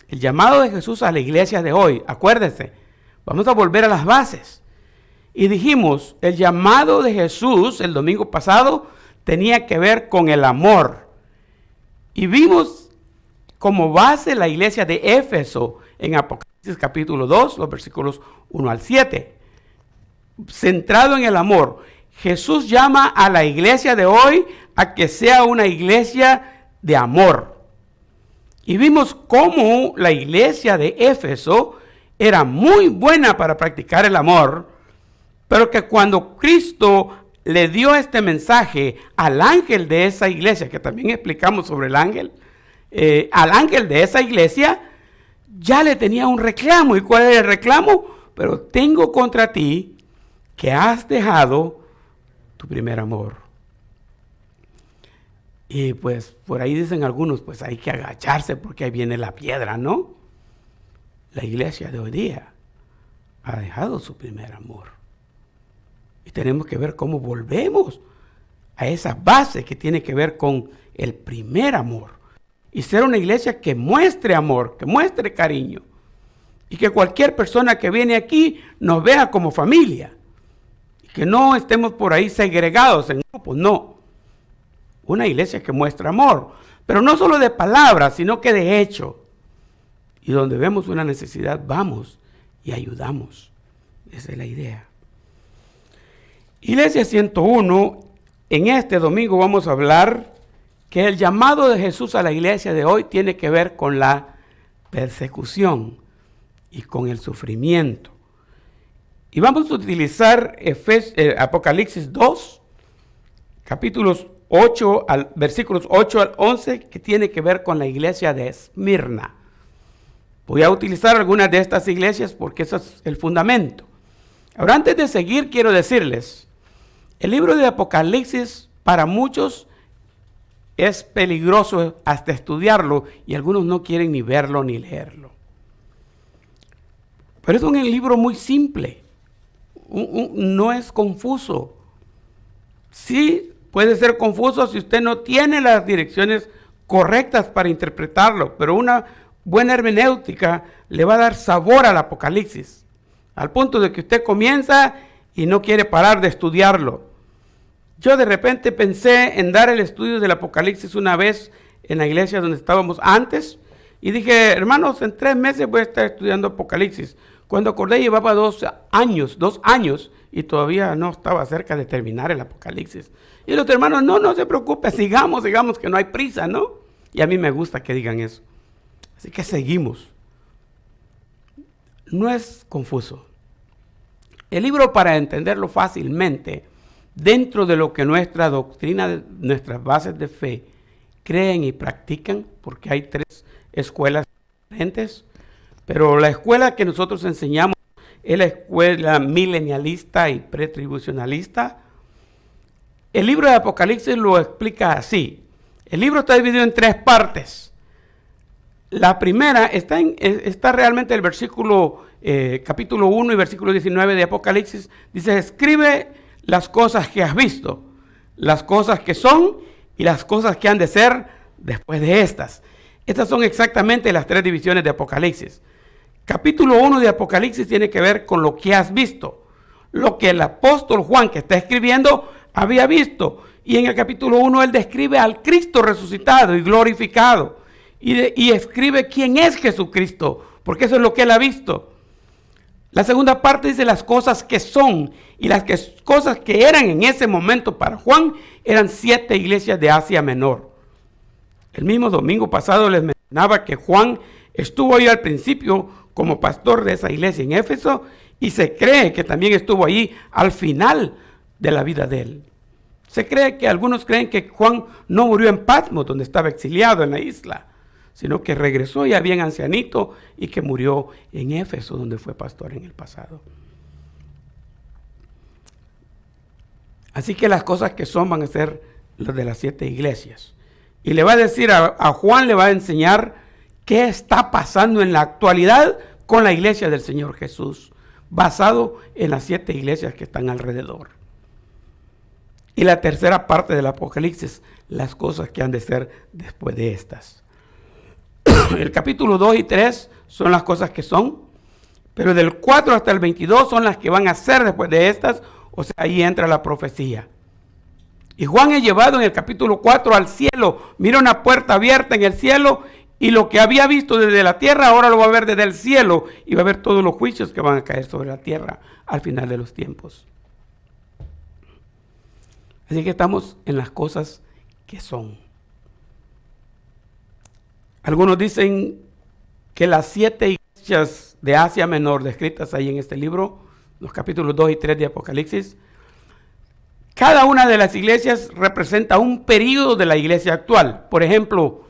El llamado de Jesús a la iglesia de hoy. Acuérdense, vamos a volver a las bases. Y dijimos, el llamado de Jesús el domingo pasado tenía que ver con el amor. Y vimos como base la iglesia de Éfeso en Apocalipsis capítulo 2, los versículos 1 al 7. Centrado en el amor. Jesús llama a la iglesia de hoy a que sea una iglesia de amor. Y vimos cómo la iglesia de Éfeso era muy buena para practicar el amor, pero que cuando Cristo le dio este mensaje al ángel de esa iglesia, que también explicamos sobre el ángel, al ángel de esa iglesia, ya le tenía un reclamo. ¿Y cuál era el reclamo? Pero tengo contra ti que has dejado tu primer amor. Y pues por ahí dicen algunos, pues hay que agacharse porque ahí viene la piedra, ¿no? La iglesia de hoy día ha dejado su primer amor. Y tenemos que ver cómo volvemos a esa base que tiene que ver con el primer amor. Y ser una iglesia que muestre amor, que muestre cariño. Y que cualquier persona que viene aquí nos vea como familia. Que no estemos por ahí segregados en grupos, no. Una iglesia que muestra amor, pero no solo de palabras, sino que de hecho. Y donde vemos una necesidad, vamos y ayudamos. Esa es la idea. Iglesia 101, en este domingo vamos a hablar que el llamado de Jesús a la iglesia de hoy tiene que ver con la persecución. y con el sufrimiento. Y vamos a utilizar Apocalipsis 2, versículos 8 al 11, que tiene que ver con la iglesia de Esmirna. Voy a utilizar algunas de estas iglesias porque eso es el fundamento. Ahora, antes de seguir, quiero decirles, el libro de Apocalipsis para muchos es peligroso hasta estudiarlo y algunos no quieren ni verlo ni leerlo. Pero es un libro muy simple, no es confuso. Sí puede ser confuso si usted no tiene las direcciones correctas para interpretarlo, pero una buena hermenéutica le va a dar sabor al Apocalipsis, al punto de que usted comienza y no quiere parar de estudiarlo. Yo de repente pensé en dar el estudio del Apocalipsis una vez en la iglesia donde estábamos antes y dije, hermanos, en 3 meses voy a estar estudiando Apocalipsis. Cuando acordé llevaba 2 años y todavía no estaba cerca de terminar el Apocalipsis. Y los hermanos, no se preocupe, sigamos que no hay prisa, ¿no? Y a mí me gusta que digan eso. Así que seguimos. No es confuso. El libro, para entenderlo fácilmente, dentro de lo que nuestra doctrina, nuestras bases de fe creen y practican, porque hay 3 escuelas diferentes, pero la escuela que nosotros enseñamos es la escuela milenialista y pretribucionalista. El libro de Apocalipsis lo explica así. El libro está dividido en 3 partes. La primera está realmente el versículo, capítulo 1 y versículo 19 de Apocalipsis. Dice, escribe las cosas que has visto, las cosas que son y las cosas que han de ser después de estas. Estas son exactamente las 3 divisiones de Apocalipsis. Capítulo 1 de Apocalipsis tiene que ver con lo que has visto, lo que el apóstol Juan, que está escribiendo, había visto. Y en el capítulo 1 él describe al Cristo resucitado y glorificado. Y escribe quién es Jesucristo, porque eso es lo que él ha visto. La segunda parte dice las cosas que son, y las cosas que eran en ese momento para Juan eran 7 iglesias de Asia Menor. El mismo domingo pasado les mencionaba que Juan estuvo ahí al principio como pastor de esa iglesia en Éfeso, y se cree que también estuvo ahí al final de la vida de él. Algunos creen que Juan no murió en Patmos, donde estaba exiliado en la isla, sino que regresó ya bien ancianito y que murió en Éfeso, donde fue pastor en el pasado. Así que las cosas que son van a ser las de las 7 iglesias. Y le va a decir a Juan, le va a enseñar qué está pasando en la actualidad con la iglesia del Señor Jesús, basado en las 7 iglesias que están alrededor. Y la tercera parte del Apocalipsis, las cosas que han de ser después de estas. El capítulo 2 y 3 son las cosas que son, pero del 4 hasta el 22 son las que van a ser después de estas, o sea, ahí entra la profecía. Y Juan es llevado en el capítulo 4 al cielo, mira una puerta abierta en el cielo, y lo que había visto desde la tierra ahora lo va a ver desde el cielo, y va a ver todos los juicios que van a caer sobre la tierra al final de los tiempos. Así que estamos en las cosas que son. Algunos dicen que las 7 iglesias de Asia Menor descritas ahí en este libro, los capítulos 2 y 3 de Apocalipsis, cada una de las iglesias representa un periodo de la iglesia actual. Por ejemplo,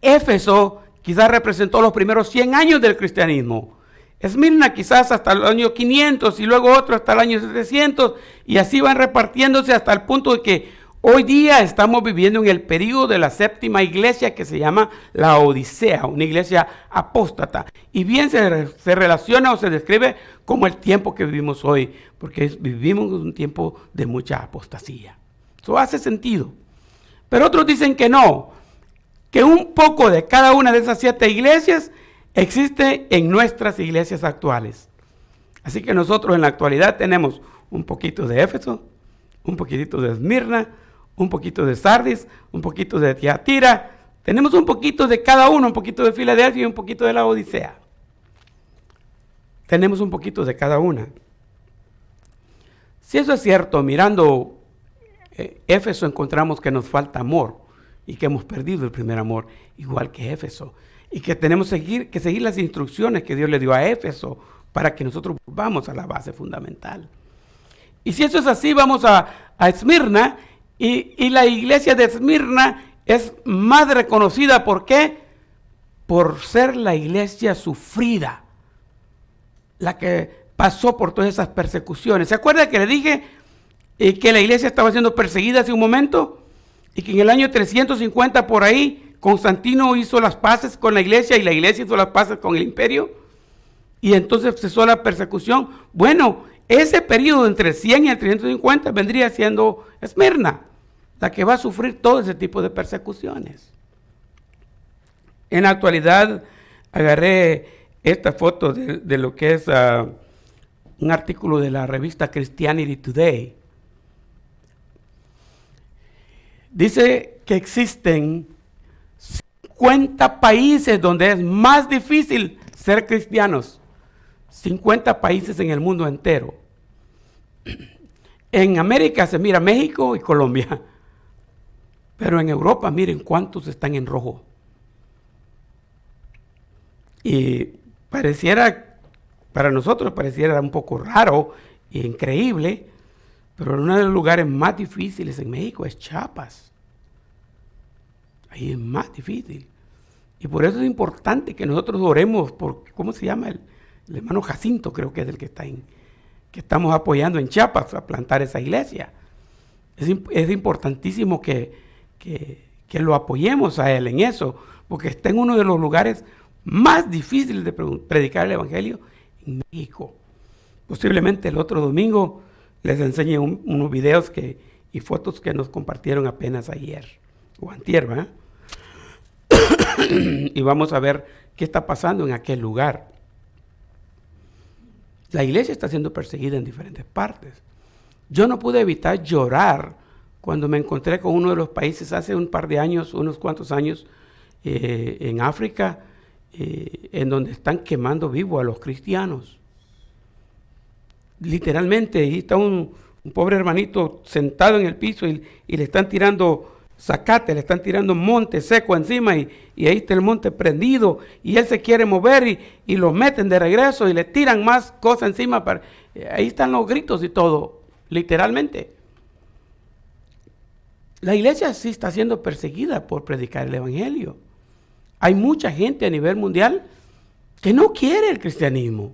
Éfeso quizás representó los primeros 100 años del cristianismo. Esmirna quizás hasta el año 500 y luego otro hasta el año 700, y así van repartiéndose hasta el punto de que hoy día estamos viviendo en el periodo de la 7ª iglesia, que se llama la Odisea, una iglesia apóstata. Y bien se relaciona o se describe como el tiempo que vivimos hoy, porque vivimos en un tiempo de mucha apostasía. Eso hace sentido. Pero otros dicen que no, que un poco de cada una de esas 7 iglesias existe en nuestras iglesias actuales. Así que nosotros en la actualidad tenemos un poquito de Éfeso, un poquitito de Esmirna, un poquito de Sardis, un poquito de Tiatira. Tenemos un poquito de cada uno, un poquito de Filadelfia y un poquito de la Odisea. Tenemos un poquito de cada una. Si eso es cierto, mirando Éfeso encontramos que nos falta amor y que hemos perdido el primer amor, igual que Éfeso. y que tenemos que seguir las instrucciones que Dios le dio a Éfeso para que nosotros volvamos a la base fundamental. Y si eso es así, vamos a Esmirna, y la iglesia de Esmirna es más reconocida. ¿Por qué? Por ser la iglesia sufrida, la que pasó por todas esas persecuciones. ¿Se acuerda que le dije que la iglesia estaba siendo perseguida hace un momento? Y que en el año 350 por ahí, Constantino hizo las paces con la iglesia y la iglesia hizo las paces con el imperio. Y entonces cesó la persecución. Bueno, ese periodo entre el 100 y el 350 vendría siendo Esmirna, la que va a sufrir todo ese tipo de persecuciones. En la actualidad agarré esta foto de lo que es un artículo de la revista Christianity Today. Dice que existen 50 países donde es más difícil ser cristianos. 50 países en el mundo entero. En América se mira México y Colombia. Pero en Europa, miren cuántos están en rojo. Y para nosotros pareciera un poco raro e increíble, pero uno de los lugares más difíciles en México es Chiapas. Ahí es más difícil. Y por eso es importante que nosotros oremos por, ¿cómo se llama? El hermano Jacinto, creo que es el que está que estamos apoyando en Chiapas a plantar esa iglesia. Es importantísimo que lo apoyemos a él en eso, porque está en uno de los lugares más difíciles de predicar el evangelio en México. Posiblemente el otro domingo les enseñe unos videos y fotos que nos compartieron apenas ayer o antier, ¿verdad? Y vamos a ver qué está pasando en aquel lugar. La iglesia está siendo perseguida en diferentes partes. Yo no pude evitar llorar cuando me encontré con uno de los países hace un par de años, unos cuantos años, en África, en donde están quemando vivo a los cristianos. Literalmente, ahí está un pobre hermanito sentado en el piso y le están tirando zacate, le están tirando monte seco encima y ahí está el monte prendido y él se quiere mover y lo meten de regreso y le tiran más cosas encima. Ahí están los gritos y todo, literalmente. La iglesia sí está siendo perseguida por predicar el evangelio. Hay mucha gente a nivel mundial que no quiere el cristianismo.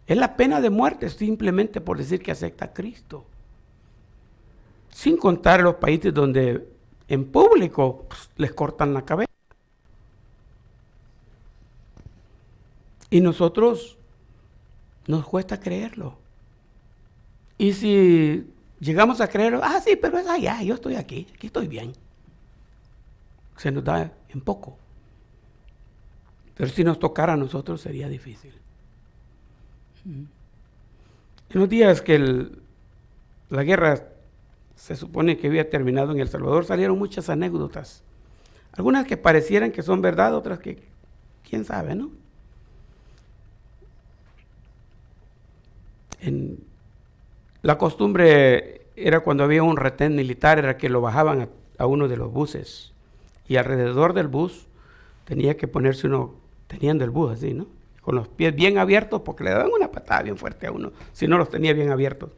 Es la pena de muerte simplemente por decir que acepta a Cristo. Sin contar los países donde en público les cortan la cabeza. Y nosotros nos cuesta creerlo. Y si llegamos a creerlo, sí, pero es allá, yo estoy aquí estoy bien. Se nos da en poco. Pero si nos tocara a nosotros sería difícil. En los días que la guerra se supone que había terminado en El Salvador, salieron muchas anécdotas. Algunas que parecieran que son verdad, otras que quién sabe, ¿no? La costumbre era cuando había un retén militar, era que lo bajaban a uno de los buses. Y alrededor del bus tenía que ponerse uno, teniendo el bus así, ¿no? Con los pies bien abiertos, porque le daban una patada bien fuerte a uno, si no los tenía bien abiertos.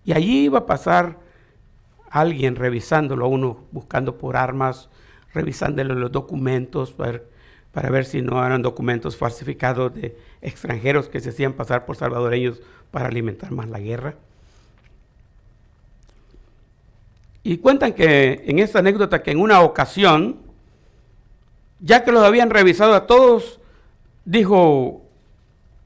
Y allí iba a pasar alguien revisándolo a uno, buscando por armas, revisándole los documentos para ver si no eran documentos falsificados de extranjeros que se hacían pasar por salvadoreños para alimentar más la guerra. Y cuentan que en esta anécdota que en una ocasión, ya que los habían revisado a todos, dijo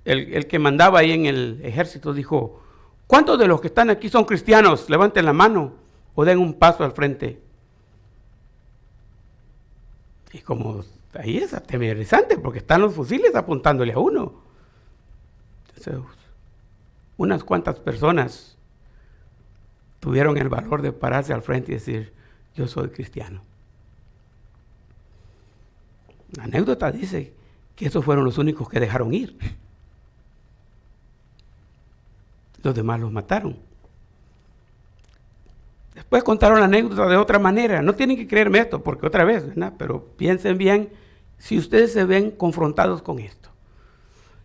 el que mandaba ahí en el ejército, dijo: ¿cuántos de los que están aquí son cristianos? Levanten la mano o den un paso al frente. Y como ahí es atemorizante porque están los fusiles apuntándole a uno. Entonces, unas cuantas personas tuvieron el valor de pararse al frente y decir: yo soy cristiano. La anécdota dice que esos fueron los únicos que dejaron ir. Los demás los mataron. Pues contaron la anécdota de otra manera. No tienen que creerme esto, porque otra vez, ¿verdad? Pero piensen bien si ustedes se ven confrontados con esto.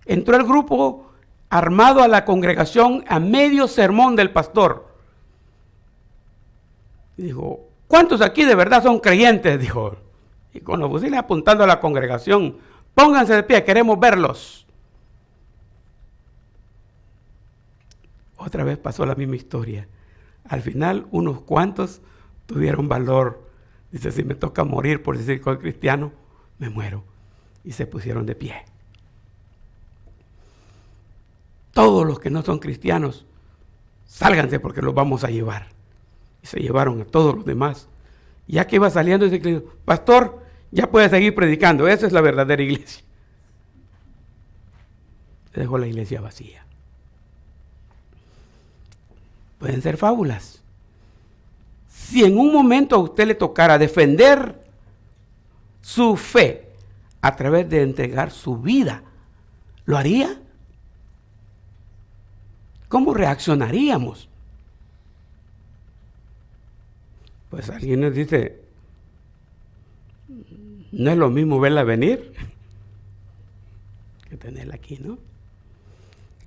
Entró el grupo armado a la congregación a medio sermón del pastor. Y dijo, ¿cuántos aquí de verdad son creyentes? Dijo. Y con los fusiles apuntando a la congregación, pónganse de pie, queremos verlos. Otra vez pasó la misma historia. Al final, unos cuantos tuvieron valor. Dice, si me toca morir por decir que soy cristiano, me muero. Y se pusieron de pie. Todos los que no son cristianos, sálganse porque los vamos a llevar. Y se llevaron a todos los demás. Ya que iba saliendo, dice, pastor, ya puede seguir predicando. Esa es la verdadera iglesia. Se dejó la iglesia vacía. Pueden ser fábulas. Si en un momento a usted le tocara defender su fe a través de entregar su vida, ¿lo haría? ¿Cómo reaccionaríamos? Pues alguien nos dice, no es lo mismo verla venir que tenerla aquí, ¿no?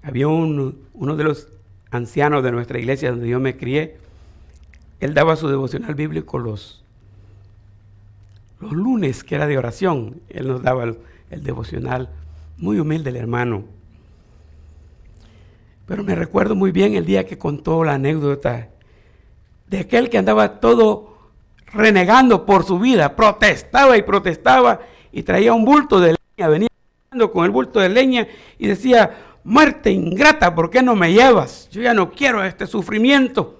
Había uno de los ancianos de nuestra iglesia donde yo me crié. Él daba su devocional bíblico los lunes, que era de oración. Él nos daba el devocional. Muy humilde el hermano. Pero me recuerdo muy bien el día que contó la anécdota de aquel que andaba todo renegando por su vida, protestaba y traía un bulto de leña, venía con el bulto de leña y decía, muerte ingrata, ¿por qué no me llevas? Yo ya no quiero este sufrimiento.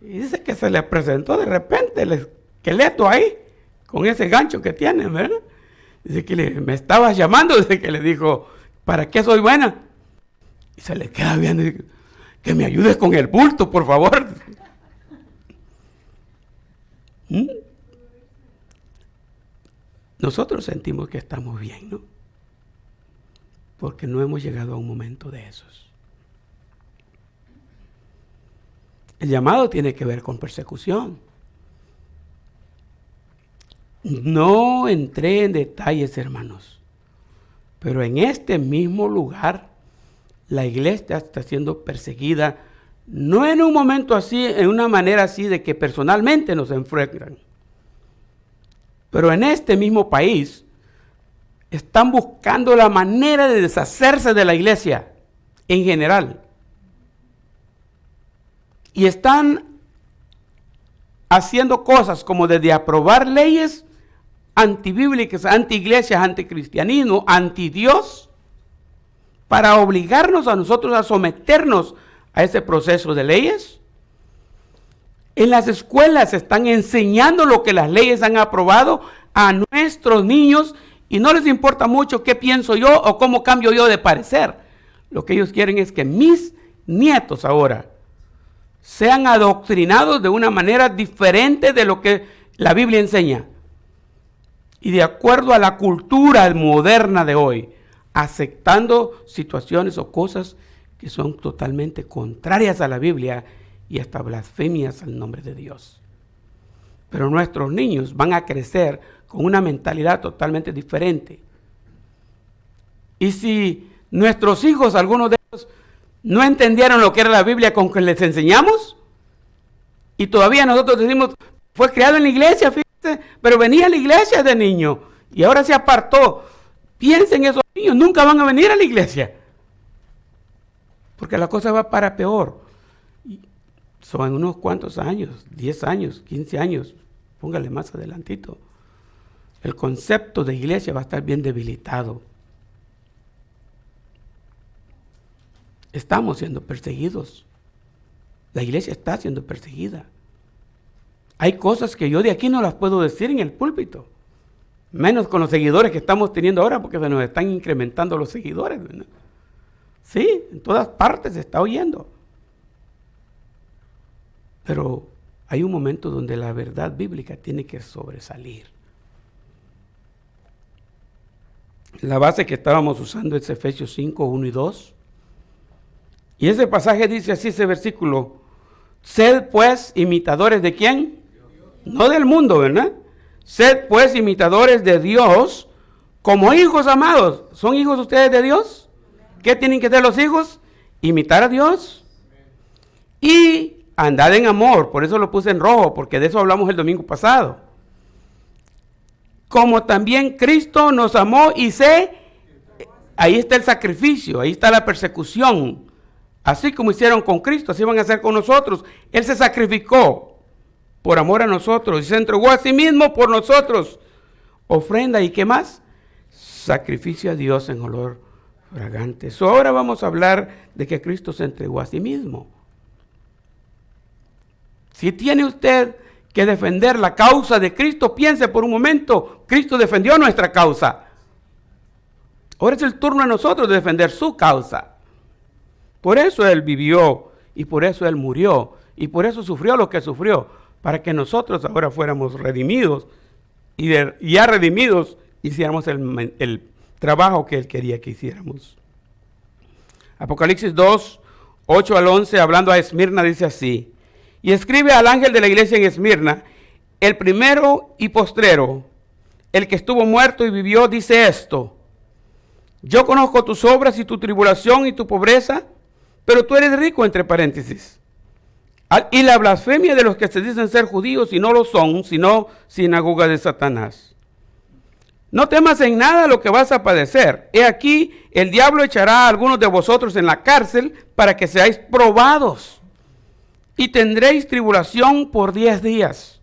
Y dice que se le presentó de repente el esqueleto ahí, con ese gancho que tiene, ¿verdad? Dice que me estabas llamando, dice que le dijo, ¿para qué soy buena? Y se le queda viendo y dice, que me ayudes con el bulto, por favor. Nosotros sentimos que estamos bien, ¿no? Porque no hemos llegado a un momento de esos. El llamado tiene que ver con persecución. No entré en detalles, hermanos, pero en este mismo lugar la iglesia está siendo perseguida, no en un momento así, en una manera así de que personalmente nos enfrentan, pero en este mismo país están buscando la manera de deshacerse de la iglesia en general. Y están haciendo cosas como desde aprobar leyes antibíblicas, anti-iglesias, anticristianismo, anti-Dios, para obligarnos a nosotros a someternos a ese proceso de leyes. En las escuelas están enseñando lo que las leyes han aprobado a nuestros niños y no les importa mucho qué pienso yo o cómo cambio yo de parecer. Lo que ellos quieren es que mis nietos ahora sean adoctrinados de una manera diferente de lo que la Biblia enseña. Y de acuerdo a la cultura moderna de hoy, aceptando situaciones o cosas que son totalmente contrarias a la Biblia y hasta blasfemias al nombre de Dios. Pero nuestros niños van a crecer con una mentalidad totalmente diferente. Y si nuestros hijos, algunos de ellos, no entendieron lo que era la Biblia con que les enseñamos, y todavía nosotros decimos, fue criado en la iglesia, fíjense, pero venía a la iglesia de niño, y ahora se apartó. Piensen, esos niños nunca van a venir a la iglesia, porque la cosa va para peor. Son unos cuantos años, 10 años, 15 años, póngale más adelantito. El concepto de iglesia va a estar bien debilitado. Estamos siendo perseguidos. La iglesia está siendo perseguida. Hay cosas que yo de aquí no las puedo decir en el púlpito. Menos con los seguidores que estamos teniendo ahora, porque se nos están incrementando los seguidores, ¿verdad? Sí, en todas partes se está oyendo. Pero hay un momento donde la verdad bíblica tiene que sobresalir. La base que estábamos usando es Efesios 5, 1 y 2. Y ese pasaje dice así, ese versículo: Sed pues imitadores ¿de quién? No del mundo, ¿verdad? Sed pues imitadores de Dios como hijos amados. ¿Son hijos ustedes de Dios? ¿Qué tienen que hacer los hijos? Imitar a Dios. Y andad en amor. Por eso lo puse en rojo, porque de eso hablamos el domingo pasado. Como también Cristo nos amó y ahí está el sacrificio, ahí está la persecución. Así como hicieron con Cristo, así van a hacer con nosotros. Él se sacrificó por amor a nosotros y se entregó a sí mismo por nosotros. Ofrenda y ¿qué más? Sacrificio a Dios en olor fragante. Ahora vamos a hablar de que Cristo se entregó a sí mismo. Si tiene usted que defender la causa de Cristo, piense por un momento, Cristo defendió nuestra causa. Ahora es el turno de nosotros de defender su causa. Por eso Él vivió y por eso Él murió y por eso sufrió lo que sufrió, para que nosotros ahora fuéramos redimidos y ya redimidos hiciéramos el trabajo que Él quería que hiciéramos. Apocalipsis 2, 8 al 11, hablando a Esmirna, dice así: y escribe al ángel de la iglesia en Esmirna, el primero y postrero, el que estuvo muerto y vivió, dice esto: yo conozco tus obras y tu tribulación y tu pobreza, pero tú eres rico, entre paréntesis. Y la blasfemia de los que se dicen ser judíos y no lo son, sino sinagoga de Satanás. No temas en nada lo que vas a padecer. He aquí, el diablo echará a algunos de vosotros en la cárcel para que seáis probados. Y tendréis tribulación por 10 días.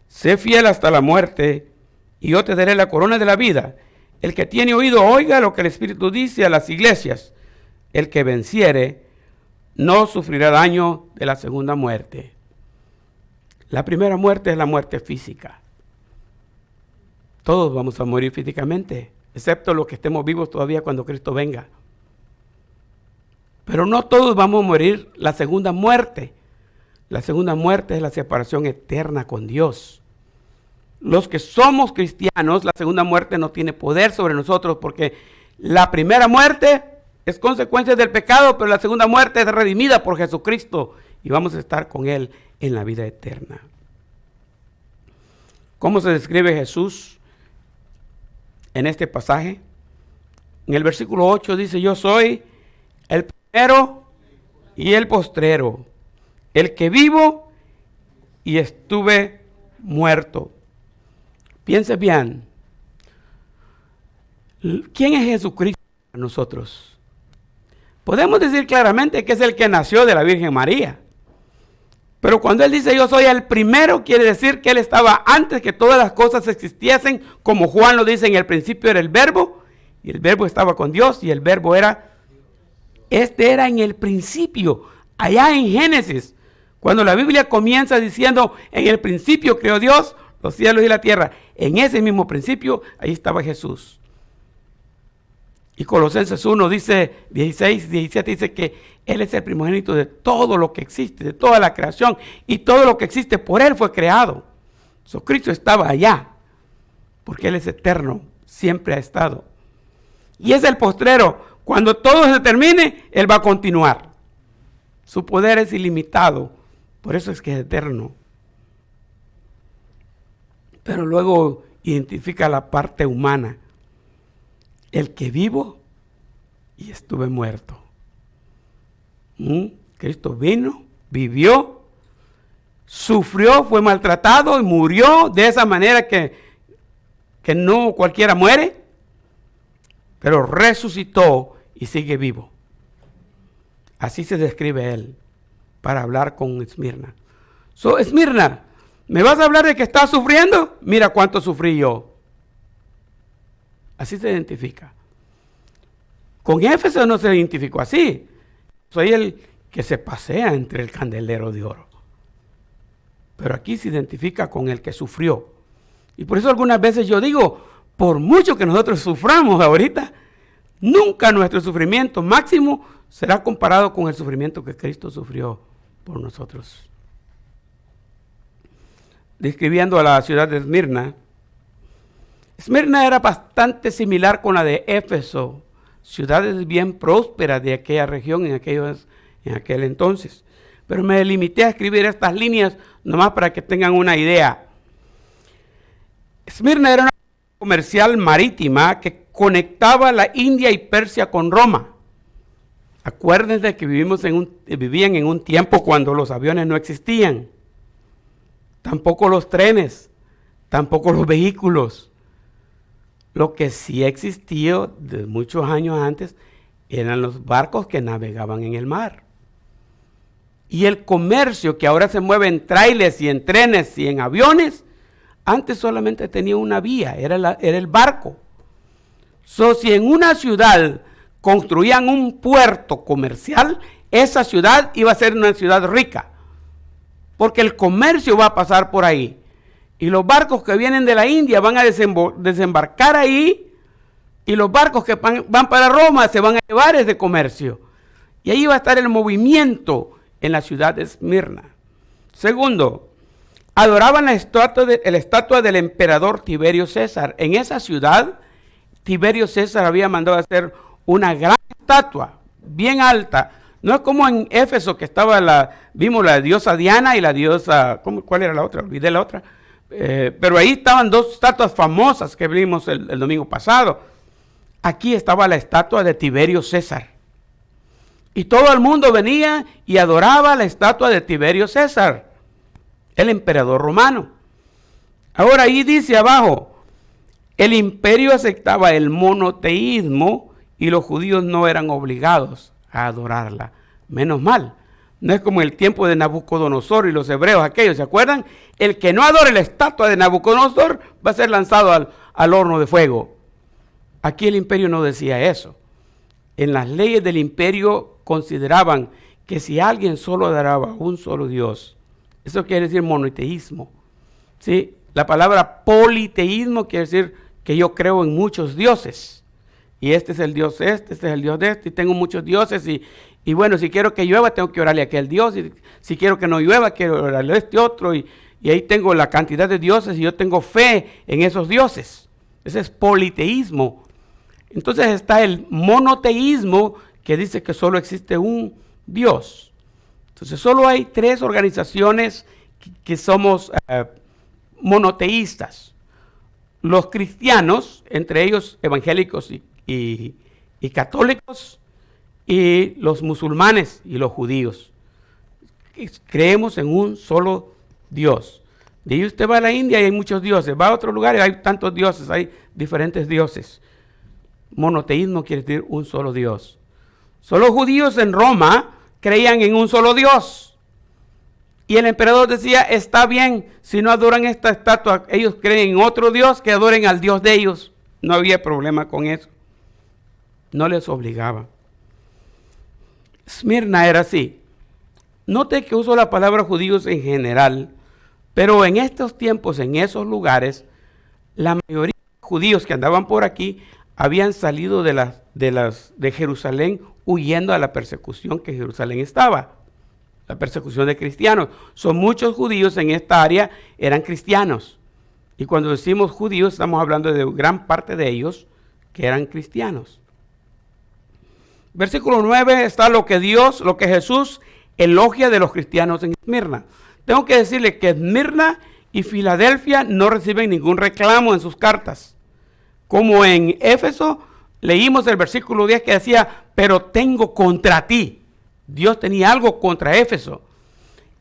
Sé fiel hasta la muerte, y yo te daré la corona de la vida. El que tiene oído, oiga lo que el Espíritu dice a las iglesias. El que venciere, no sufrirá daño de la segunda muerte. La primera muerte es la muerte física. Todos vamos a morir físicamente, excepto los que estemos vivos todavía cuando Cristo venga. Pero no todos vamos a morir la segunda muerte. La segunda muerte es la separación eterna con Dios. Los que somos cristianos, la segunda muerte no tiene poder sobre nosotros, porque la primera muerte es consecuencia del pecado, pero la segunda muerte es redimida por Jesucristo y vamos a estar con Él en la vida eterna. ¿Cómo se describe Jesús en este pasaje? En el versículo 8 dice: yo soy el primero y el postrero, el que vivo y estuve muerto. Piense bien, ¿quién es Jesucristo para nosotros? Podemos decir claramente que es el que nació de la Virgen María. Pero cuando Él dice yo soy el primero, quiere decir que Él estaba antes que todas las cosas existiesen, como Juan lo dice, en el principio era el verbo, y el verbo estaba con Dios, y el verbo era, era en el principio, allá en Génesis, cuando la Biblia comienza diciendo, en el principio creó Dios los cielos y la tierra, en ese mismo principio, ahí estaba Jesús. Y Colosenses 1 dice, 16, 17 dice que Él es el primogénito de todo lo que existe, de toda la creación, y todo lo que existe por Él fue creado. Cristo estaba allá, porque Él es eterno, siempre ha estado. Y es el postrero, cuando todo se termine, Él va a continuar. Su poder es ilimitado, por eso es que es eterno. Pero luego identifica la parte humana. El que vivo y estuve muerto. Cristo vino, vivió, sufrió, fue maltratado y murió de esa manera que no cualquiera muere, pero resucitó y sigue vivo. Así se describe Él para hablar con Esmirna. Esmirna, ¿me vas a hablar de que estás sufriendo? Mira cuánto sufrí yo. Así se identifica. Con Éfeso no se identificó así. Soy el que se pasea entre el candelero de oro. Pero aquí se identifica con el que sufrió. Y por eso algunas veces yo digo, por mucho que nosotros suframos ahorita, nunca nuestro sufrimiento máximo será comparado con el sufrimiento que Cristo sufrió por nosotros. Describiendo a la ciudad de Esmirna, Esmirna era bastante similar con la de Éfeso, ciudades bien prósperas de aquella región en aquel entonces. pero me limité a escribir estas líneas nomás para que tengan una idea. Esmirna era una comercial marítima que conectaba la India y Persia con Roma. Acuérdense que vivían en un tiempo cuando los aviones no existían, tampoco los trenes, tampoco los vehículos. Lo que sí existía de muchos años antes eran los barcos que navegaban en el mar. Y el comercio que ahora se mueve en trailers y en trenes y en aviones, antes solamente tenía una vía, era el barco. Si en una ciudad construían un puerto comercial, esa ciudad iba a ser una ciudad rica, porque el comercio va a pasar por ahí. Y los barcos que vienen de la India van a desembarcar ahí, y los barcos que van para Roma se van a llevar ese comercio. Y ahí va a estar el movimiento en la ciudad de Esmirna. Segundo, adoraban la estatua del emperador Tiberio César. En esa ciudad, Tiberio César había mandado a hacer una gran estatua, bien alta. No es como en Éfeso que vimos la diosa Diana y la diosa, ¿cuál era la otra? Olvidé la otra. Pero ahí estaban dos estatuas famosas que vimos el domingo pasado. Aquí estaba la estatua de Tiberio César. Y todo el mundo venía y adoraba la estatua de Tiberio César, el emperador romano. Ahora ahí dice abajo, el imperio aceptaba el monoteísmo y los judíos no eran obligados a adorarla. Menos mal. No es como el tiempo de Nabucodonosor y los hebreos aquellos, ¿se acuerdan? El que no adore la estatua de Nabucodonosor va a ser lanzado al horno de fuego. Aquí el imperio no decía eso. En las leyes del imperio consideraban que si alguien solo adoraba a un solo Dios, eso quiere decir monoteísmo. ¿Sí? La palabra politeísmo quiere decir que yo creo en muchos dioses. Y este es el Dios este es el Dios de este, y tengo muchos dioses, y bueno, si quiero que llueva, tengo que orarle a aquel Dios, y si quiero que no llueva, quiero orarle a este otro, y ahí tengo la cantidad de dioses, y yo tengo fe en esos dioses. Ese es politeísmo. Entonces está el monoteísmo, que dice que solo existe un Dios. Entonces solo hay tres organizaciones que somos monoteístas. Los cristianos, entre ellos evangélicos y católicos, y los musulmanes y los judíos. Creemos en un solo Dios. De ahí usted va a la India y hay muchos dioses. Va a otro lugar y hay tantos dioses, hay diferentes dioses. Monoteísmo quiere decir un solo Dios. Solo los judíos en Roma creían en un solo Dios. Y el emperador decía, está bien, si no adoran esta estatua, ellos creen en otro Dios, que adoren al Dios de ellos. No había problema con eso. No les obligaba. Esmirna era así. Note que uso la palabra judíos en general, pero en estos tiempos, en esos lugares, la mayoría de judíos que andaban por aquí habían salido de Jerusalén huyendo a la persecución que Jerusalén estaba, la persecución de cristianos. Son muchos judíos en esta área eran cristianos. Y cuando decimos judíos, estamos hablando de gran parte de ellos que eran cristianos. Versículo 9 está lo que Jesús elogia de los cristianos en Esmirna. Tengo que decirle que Esmirna y Filadelfia no reciben ningún reclamo en sus cartas. Como en Éfeso, leímos el versículo 10 que decía, pero tengo contra ti. Dios tenía algo contra Éfeso.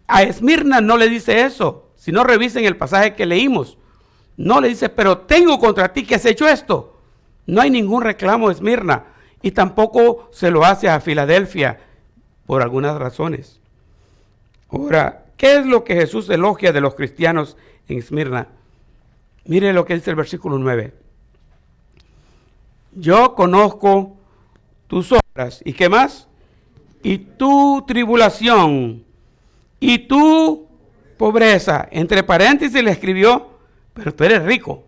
A Esmirna no le dice eso. Si no, revisen el pasaje que leímos. No le dice, pero tengo contra ti que has hecho esto. No hay ningún reclamo de Esmirna. Y tampoco se lo hace a Filadelfia por algunas razones. Ahora, ¿qué es lo que Jesús elogia de los cristianos en Esmirna? Mire lo que dice el versículo 9. Yo conozco tus obras. ¿Y qué más? Y tu tribulación. Y tu pobreza. Entre paréntesis le escribió, pero tú eres rico.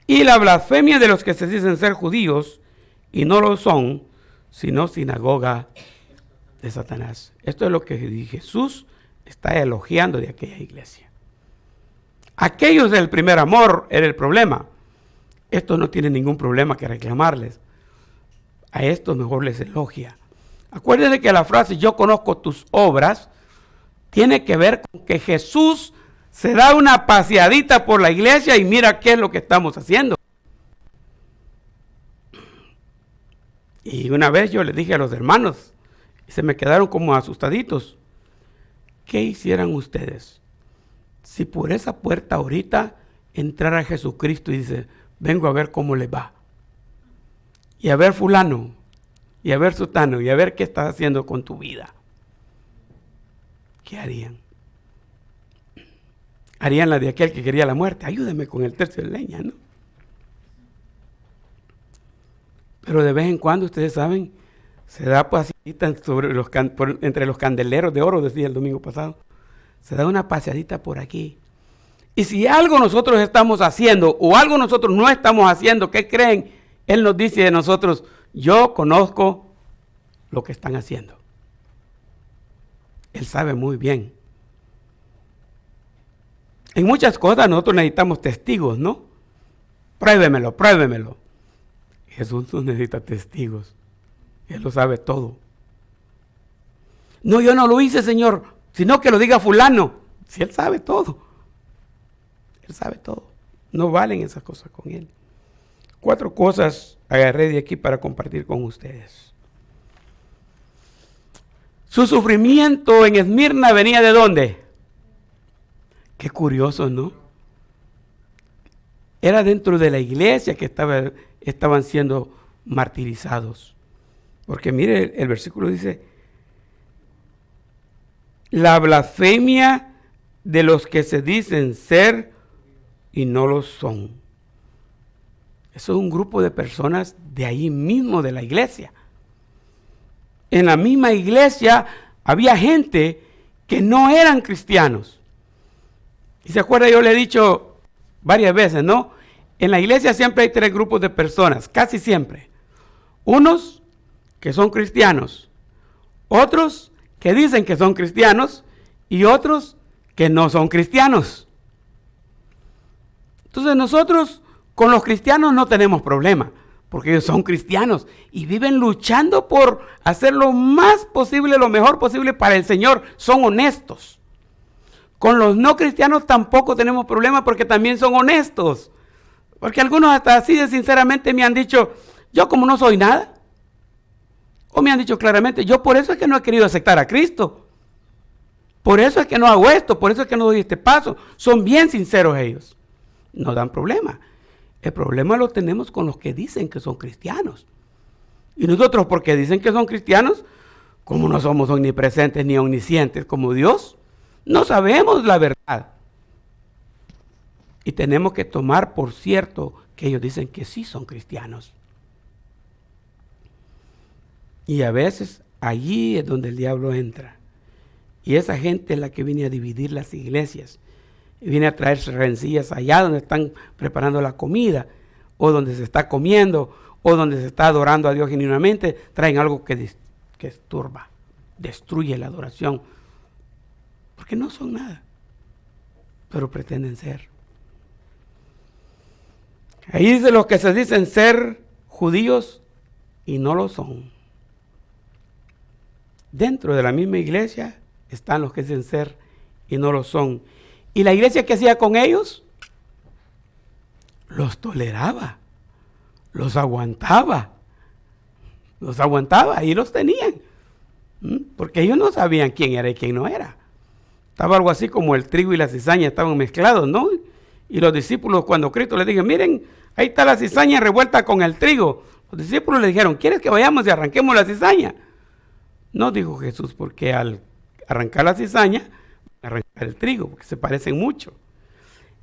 Y la blasfemia de los que se dicen ser judíos y no lo son, sino sinagoga de Satanás. Esto es lo que Jesús está elogiando de aquella iglesia. Aquellos del primer amor era el problema. Estos no tienen ningún problema que reclamarles. A estos mejor les elogia. Acuérdense que la frase yo conozco tus obras tiene que ver con que Jesús se da una paseadita por la iglesia y mira qué es lo que estamos haciendo. Y una vez yo les dije a los hermanos, y se me quedaron como asustaditos, ¿qué hicieran ustedes si por esa puerta ahorita entrara Jesucristo y dice, vengo a ver cómo les va? Y a ver fulano, y a ver sutano, y a ver qué estás haciendo con tu vida. ¿Qué harían? Harían la de aquel que quería la muerte. Ayúdame con el tercio de leña, ¿no? Pero de vez en cuando, ustedes saben, se da paseadita sobre entre los candeleros de oro, decía el domingo pasado. Se da una paseadita por aquí. Y si algo nosotros estamos haciendo o algo nosotros no estamos haciendo, ¿qué creen? Él nos dice de nosotros, yo conozco lo que están haciendo. Él sabe muy bien. En muchas cosas nosotros necesitamos testigos, ¿no? Pruébemelo, pruébemelo. Jesús no necesita testigos. Él lo sabe todo. No, yo no lo hice, Señor, sino que lo diga fulano. Si Él sabe todo. Él sabe todo. No valen esas cosas con Él. 4 cosas agarré de aquí para compartir con ustedes. Su sufrimiento en Esmirna venía ¿de dónde? Qué curioso, ¿no? Era dentro de la iglesia que estaban siendo martirizados. Porque mire, el versículo dice, la blasfemia de los que se dicen ser y no lo son. Eso es un grupo de personas de ahí mismo de la iglesia. En la misma iglesia había gente que no eran cristianos. Y se acuerda, yo le he dicho varias veces, ¿no? En la iglesia siempre hay 3 grupos de personas, casi siempre. Unos que son cristianos, otros que dicen que son cristianos y otros que no son cristianos. Entonces nosotros con los cristianos no tenemos problema, porque ellos son cristianos y viven luchando por hacer lo más posible, lo mejor posible para el Señor. Son honestos. Con los no cristianos tampoco tenemos problema porque también son honestos. Porque algunos hasta así de sinceramente me han dicho, yo como no soy nada. O me han dicho claramente, yo por eso es que no he querido aceptar a Cristo. Por eso es que no hago esto, por eso es que no doy este paso. Son bien sinceros ellos. No dan problema. El problema lo tenemos con los que dicen que son cristianos. Y nosotros, porque dicen que son cristianos, como no somos omnipresentes ni omniscientes como Dios, no sabemos la verdad. Y tenemos que tomar por cierto que ellos dicen que sí son cristianos. Y a veces allí es donde el diablo entra. Y esa gente es la que viene a dividir las iglesias. Y viene a traerse rencillas allá donde están preparando la comida, o donde se está comiendo, o donde se está adorando a Dios genuinamente. Traen algo que esturba, destruye la adoración. Porque no son nada, pero pretenden ser. Ahí dice los que se dicen ser judíos y no lo son. Dentro de la misma iglesia están los que dicen ser y no lo son. ¿Y la iglesia qué hacía con ellos? Los toleraba, los aguantaba, ahí los tenían. Porque ellos no sabían quién era y quién no era. Estaba algo así como el trigo y la cizaña estaban mezclados, ¿no? Y los discípulos, cuando Cristo les dijo, miren, ahí está la cizaña revuelta con el trigo. Los discípulos le dijeron, ¿quieres que vayamos y arranquemos la cizaña? No, dijo Jesús, porque al arrancar la cizaña, arrancar el trigo, porque se parecen mucho.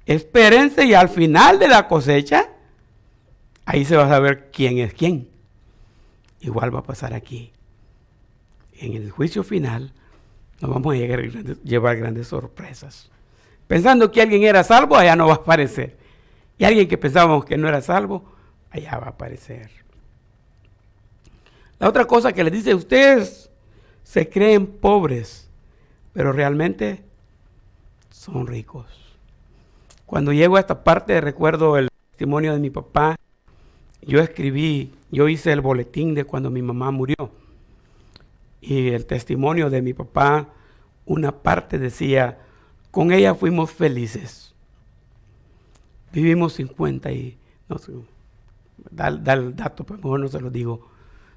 Espérense y al final de la cosecha, ahí se va a saber quién es quién. Igual va a pasar aquí. En el juicio final, nos vamos a llevar grandes sorpresas. Pensando que alguien era salvo, allá no va a aparecer. Y alguien que pensábamos que no era salvo, allá va a aparecer. La otra cosa que les dice, ustedes se creen pobres, pero realmente son ricos. Cuando llego a esta parte, recuerdo el testimonio de mi papá. Yo hice el boletín de cuando mi mamá murió. Y el testimonio de mi papá, una parte decía, con ella fuimos felices. Vivimos 50 y, no sé, da el dato, pero mejor no se lo digo.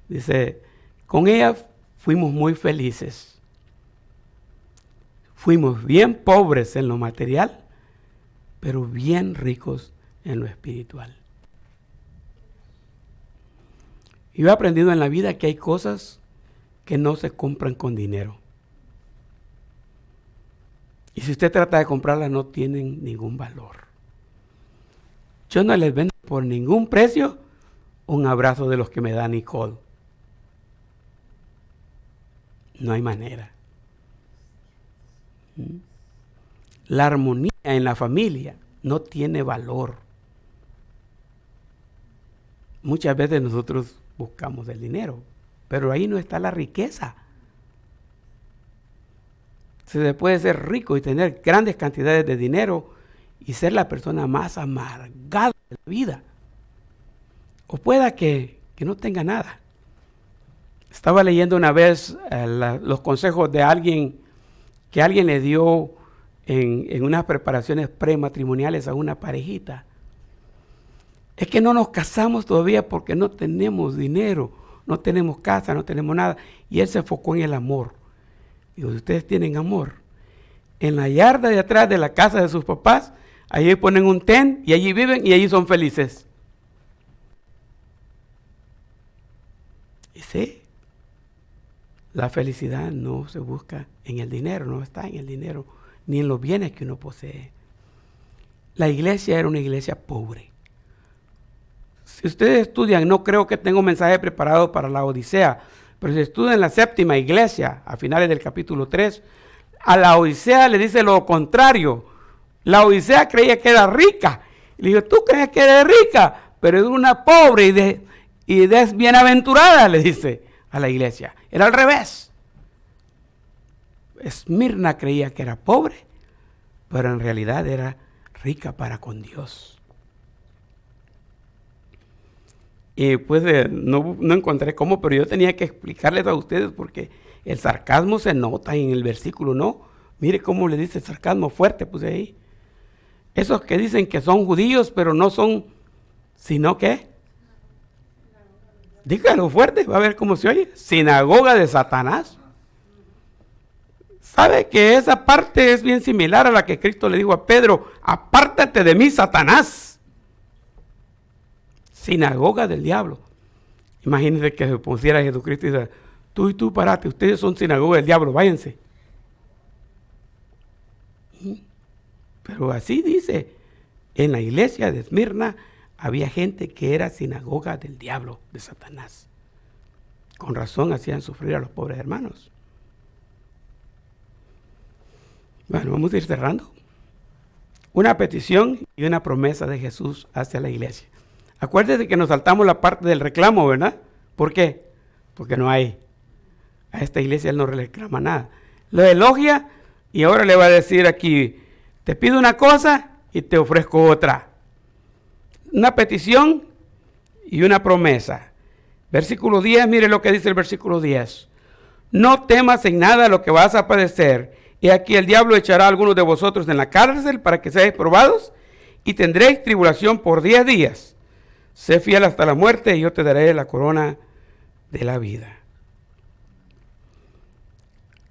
Dice, con ella fuimos muy felices. Fuimos bien pobres en lo material, pero bien ricos en lo espiritual. Yo he aprendido en la vida que hay cosas que no se compran con dinero. Y si usted trata de comprarlas, no tienen ningún valor. Yo no les vendo por ningún precio un abrazo de los que me da Nicole. No hay manera. La armonía en la familia no tiene valor. Muchas veces nosotros buscamos el dinero, pero ahí no está la riqueza. Se puede ser rico y tener grandes cantidades de dinero y ser la persona más amargada de la vida. O pueda que no tenga nada. Estaba leyendo una vez los consejos de alguien que alguien le dio en unas preparaciones prematrimoniales a una parejita. Es que no nos casamos todavía porque no tenemos dinero, no tenemos casa, no tenemos nada. Y él se enfocó en el amor. Digo, si ustedes tienen amor, en la yarda de atrás de la casa de sus papás, allí ponen un tent y allí viven y allí son felices. Y sí, la felicidad no se busca en el dinero, no está en el dinero, ni en los bienes que uno posee. La iglesia era una iglesia pobre. Si ustedes estudian, no creo que tenga un mensaje preparado para la Odisea, pero si estudian la séptima iglesia, a finales del capítulo 3, a la Odisea le dice lo contrario. La Odisea creía que era rica. Le digo, tú crees que eres rica, pero es una pobre y desbienaventurada, le dice a la iglesia. Era al revés. Esmirna creía que era pobre, pero en realidad era rica para con Dios. Y pues no encontré cómo, pero yo tenía que explicarles a ustedes porque el sarcasmo se nota en el versículo, ¿no? Mire cómo le dice sarcasmo fuerte, puse ahí. Esos que dicen que son judíos, pero no son, sino que, dígalo fuerte, va a ver cómo se oye. Sinagoga de Satanás. ¿Sabe que esa parte es bien similar a la que Cristo le dijo a Pedro? Apártate de mí, Satanás. Sinagoga del diablo. Imagínense que se pusiera Jesucristo y dice, tú y tú parate, ustedes son sinagoga del diablo, váyanse. Pero así dice, en la iglesia de Esmirna había gente que era sinagoga del diablo, de Satanás. Con razón hacían sufrir a los pobres hermanos. Bueno, vamos a ir cerrando. Una petición y una promesa de Jesús hacia la iglesia. Acuérdense que nos saltamos la parte del reclamo, ¿verdad? ¿Por qué? Porque no hay. A esta iglesia él no le reclama nada. Lo elogia y ahora le va a decir aquí, te pido una cosa y te ofrezco otra. Una petición y una promesa. Versículo 10, mire lo que dice el versículo 10. No temas en nada lo que vas a padecer. Y aquí el diablo echará a algunos de vosotros en la cárcel para que seáis probados y tendréis tribulación por 10 días. Sé fiel hasta la muerte y yo te daré la corona de la vida.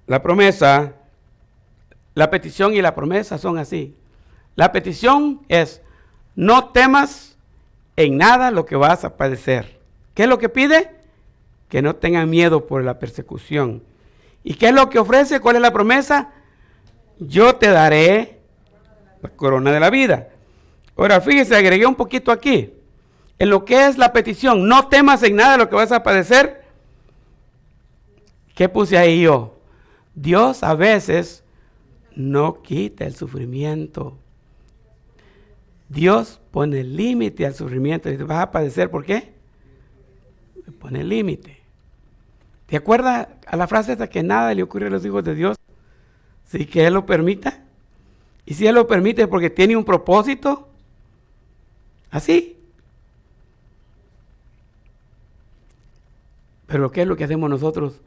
La promesa, la petición y la promesa son así. La petición es, no temas en nada lo que vas a padecer. ¿Qué es lo que pide? Que no tengan miedo por la persecución. ¿Y qué es lo que ofrece? ¿Cuál es la promesa? Yo te daré la corona de la vida. Ahora, fíjese, agregué un poquito aquí. En lo que es la petición, no temas en nada lo que vas a padecer. ¿Qué puse ahí yo? Dios a veces no quita el sufrimiento. Dios pone límite al sufrimiento. Y te vas a padecer, ¿por qué? Le pone límite. ¿Te acuerdas a la frase esta que nada le ocurre a los hijos de Dios? Sí, que Él lo permita. Y si Él lo permite es porque tiene un propósito. Así. Pero ¿qué es lo que hacemos nosotros?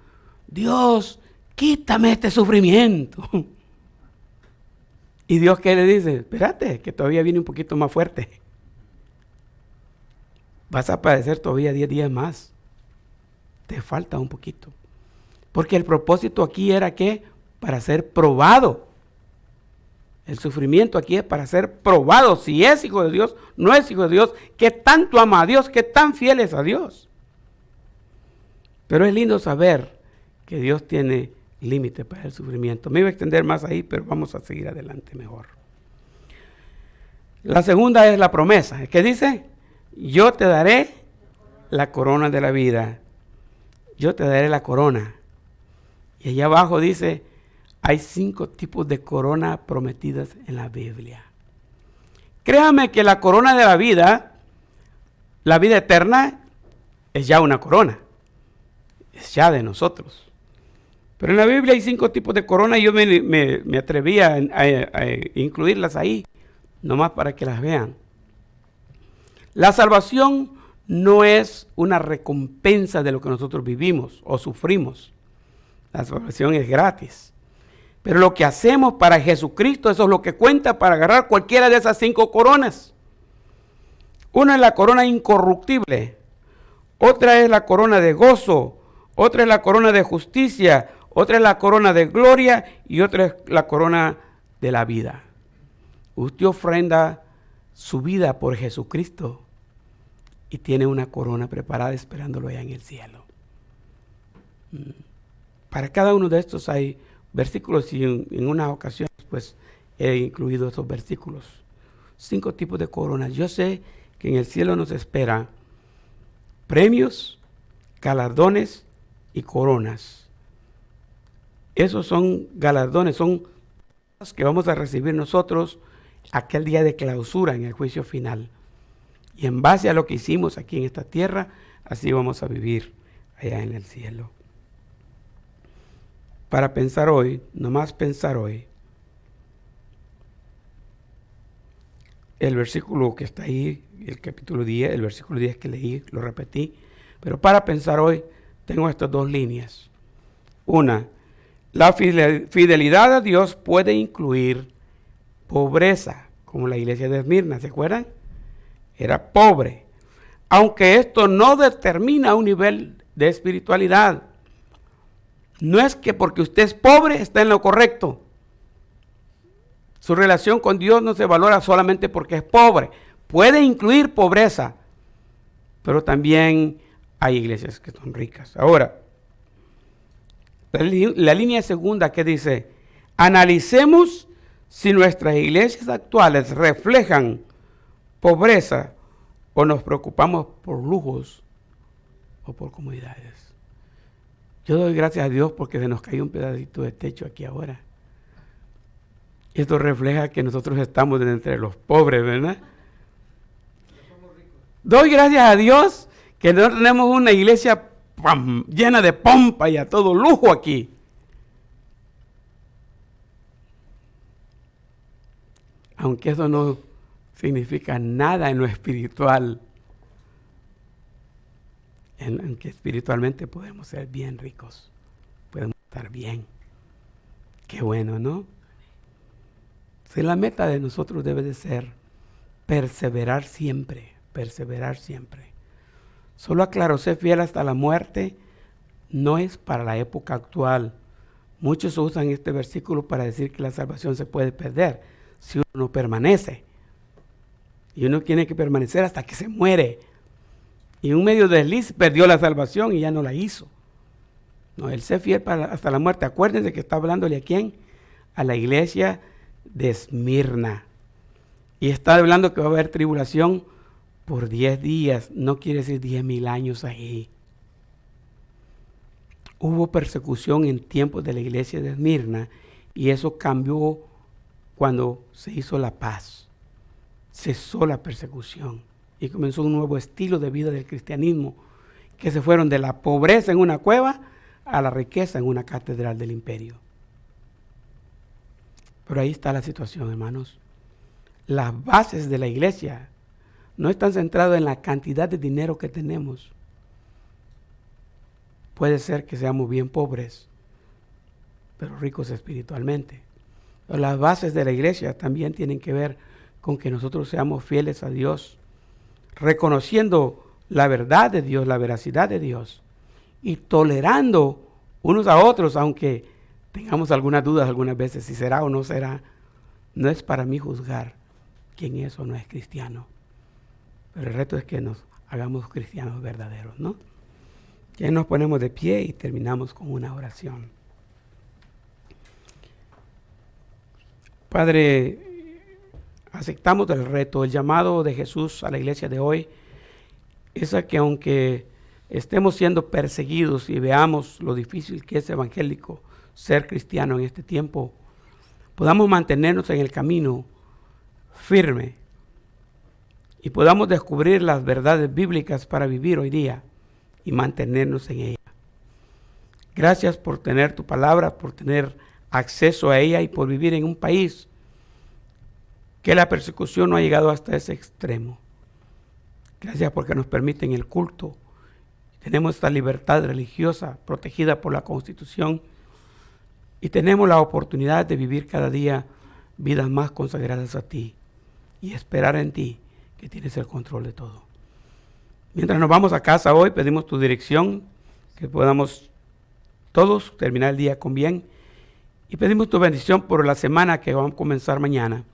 Dios, quítame este sufrimiento. Y Dios, ¿qué le dice? Espérate, que todavía viene un poquito más fuerte. Vas a padecer todavía 10 días más. Te falta un poquito. Porque el propósito aquí era que para ser probado. El sufrimiento aquí es para ser probado. Si es hijo de Dios, no es hijo de Dios. ¿Qué tanto ama a Dios? ¿Qué tan fiel es a Dios? Pero es lindo saber que Dios tiene límite para el sufrimiento. Me iba a extender más ahí, pero vamos a seguir adelante mejor. La segunda es la promesa. ¿Qué dice? Yo te daré la corona de la vida. Yo te daré la corona. Y allá abajo dice, hay 5 tipos de corona prometidas en la Biblia. Créame que la corona de la vida eterna, es ya una corona. Es ya de nosotros. Pero en la Biblia hay 5 tipos de corona y yo me atreví a incluirlas ahí, nomás para que las vean. La salvación no es una recompensa de lo que nosotros vivimos o sufrimos. La salvación es gratis. Pero lo que hacemos para Jesucristo, eso es lo que cuenta para agarrar cualquiera de esas 5 coronas. Una es la corona incorruptible, otra es la corona de gozo, otra es la corona de justicia, otra es la corona de gloria y otra es la corona de la vida. Usted ofrenda su vida por Jesucristo y tiene una corona preparada esperándolo allá en el cielo. Para cada uno de estos hay versículos y en una ocasión pues he incluido esos versículos. 5 tipos de coronas. Yo sé que en el cielo nos espera premios, galardones y coronas. Esos son galardones, son cosas que vamos a recibir nosotros aquel día de clausura en el juicio final. Y en base a lo que hicimos aquí en esta tierra, así vamos a vivir allá en el cielo. Para pensar hoy, nomás pensar hoy, el versículo que está ahí, el capítulo 10, el versículo 10 que leí, lo repetí, pero para pensar hoy tengo estas 2 líneas. Una, la fidelidad a Dios puede incluir pobreza, como la iglesia de Esmirna, ¿se acuerdan? Era pobre, aunque esto no determina un nivel de espiritualidad. No es que porque usted es pobre está en lo correcto. Su relación con Dios no se valora solamente porque es pobre. Puede incluir pobreza, pero también hay iglesias que son ricas. Ahora, la línea segunda que dice, analicemos si nuestras iglesias actuales reflejan pobreza o nos preocupamos por lujos o por comodidades. Yo doy gracias a Dios porque se nos cayó un pedacito de techo aquí ahora. Esto refleja que nosotros estamos entre los pobres, ¿verdad? Doy gracias a Dios que no tenemos una iglesia llena de pompa y a todo lujo aquí. Aunque eso no significa nada en lo espiritual. Aunque espiritualmente podemos ser bien ricos. Podemos estar bien. Qué bueno, ¿no? Si la meta de nosotros debe de ser perseverar siempre. Perseverar siempre. Solo aclaro, ser fiel hasta la muerte no es para la época actual. Muchos usan este versículo para decir que la salvación se puede perder si uno no permanece. Y uno tiene que permanecer hasta que se muere. Y un medio desliz perdió la salvación y ya no la hizo. No, el ser fiel hasta la muerte. Acuérdense que está hablándole a quién. A la iglesia de Esmirna. Y está hablando que va a haber tribulación por 10 días. No quiere decir 10,000 años ahí. Hubo persecución en tiempos de la iglesia de Esmirna y eso cambió cuando se hizo la paz. Cesó la persecución y comenzó un nuevo estilo de vida del cristianismo, que se fueron de la pobreza en una cueva a la riqueza en una catedral del imperio. Pero ahí está la situación, hermanos. Las bases de la iglesia no están centradas en la cantidad de dinero que tenemos. Puede ser que seamos bien pobres, pero ricos espiritualmente. Pero las bases de la iglesia también tienen que ver con que nosotros seamos fieles a Dios, reconociendo la verdad de Dios, la veracidad de Dios, y tolerando unos a otros, aunque tengamos algunas dudas algunas veces, si será o no será. No es para mí juzgar quién es o no es cristiano, pero el reto es que nos hagamos cristianos verdaderos, ¿no? Ya nos ponemos de pie y terminamos con una oración. Padre, aceptamos el reto, el llamado de Jesús a la iglesia de hoy, es a que aunque estemos siendo perseguidos y veamos lo difícil que es evangélico ser cristiano en este tiempo, podamos mantenernos en el camino firme y podamos descubrir las verdades bíblicas para vivir hoy día y mantenernos en ella. Gracias por tener tu palabra, por tener acceso a ella y por vivir en un país que la persecución no ha llegado hasta ese extremo. Gracias porque nos permiten el culto. Tenemos esta libertad religiosa protegida por la Constitución y tenemos la oportunidad de vivir cada día vidas más consagradas a ti y esperar en ti, que tienes el control de todo. Mientras nos vamos a casa hoy, pedimos tu dirección, que podamos todos terminar el día con bien, y pedimos tu bendición por la semana que vamos a comenzar mañana.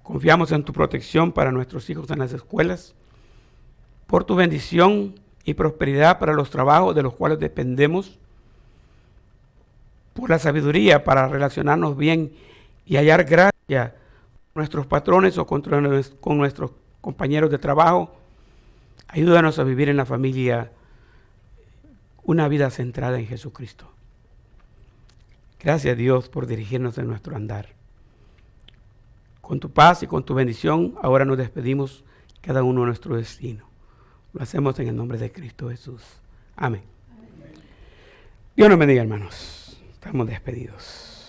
Confiamos en tu protección para nuestros hijos en las escuelas, por tu bendición y prosperidad para los trabajos de los cuales dependemos, por la sabiduría para relacionarnos bien y hallar gracia con nuestros patrones o con nuestros compañeros de trabajo. Ayúdanos a vivir en la familia una vida centrada en Jesucristo. Gracias, Dios, por dirigirnos en nuestro andar. Con tu paz y con tu bendición, ahora nos despedimos cada uno de nuestro destino. Lo hacemos en el nombre de Cristo Jesús. Amén. Dios nos bendiga, hermanos. Estamos despedidos.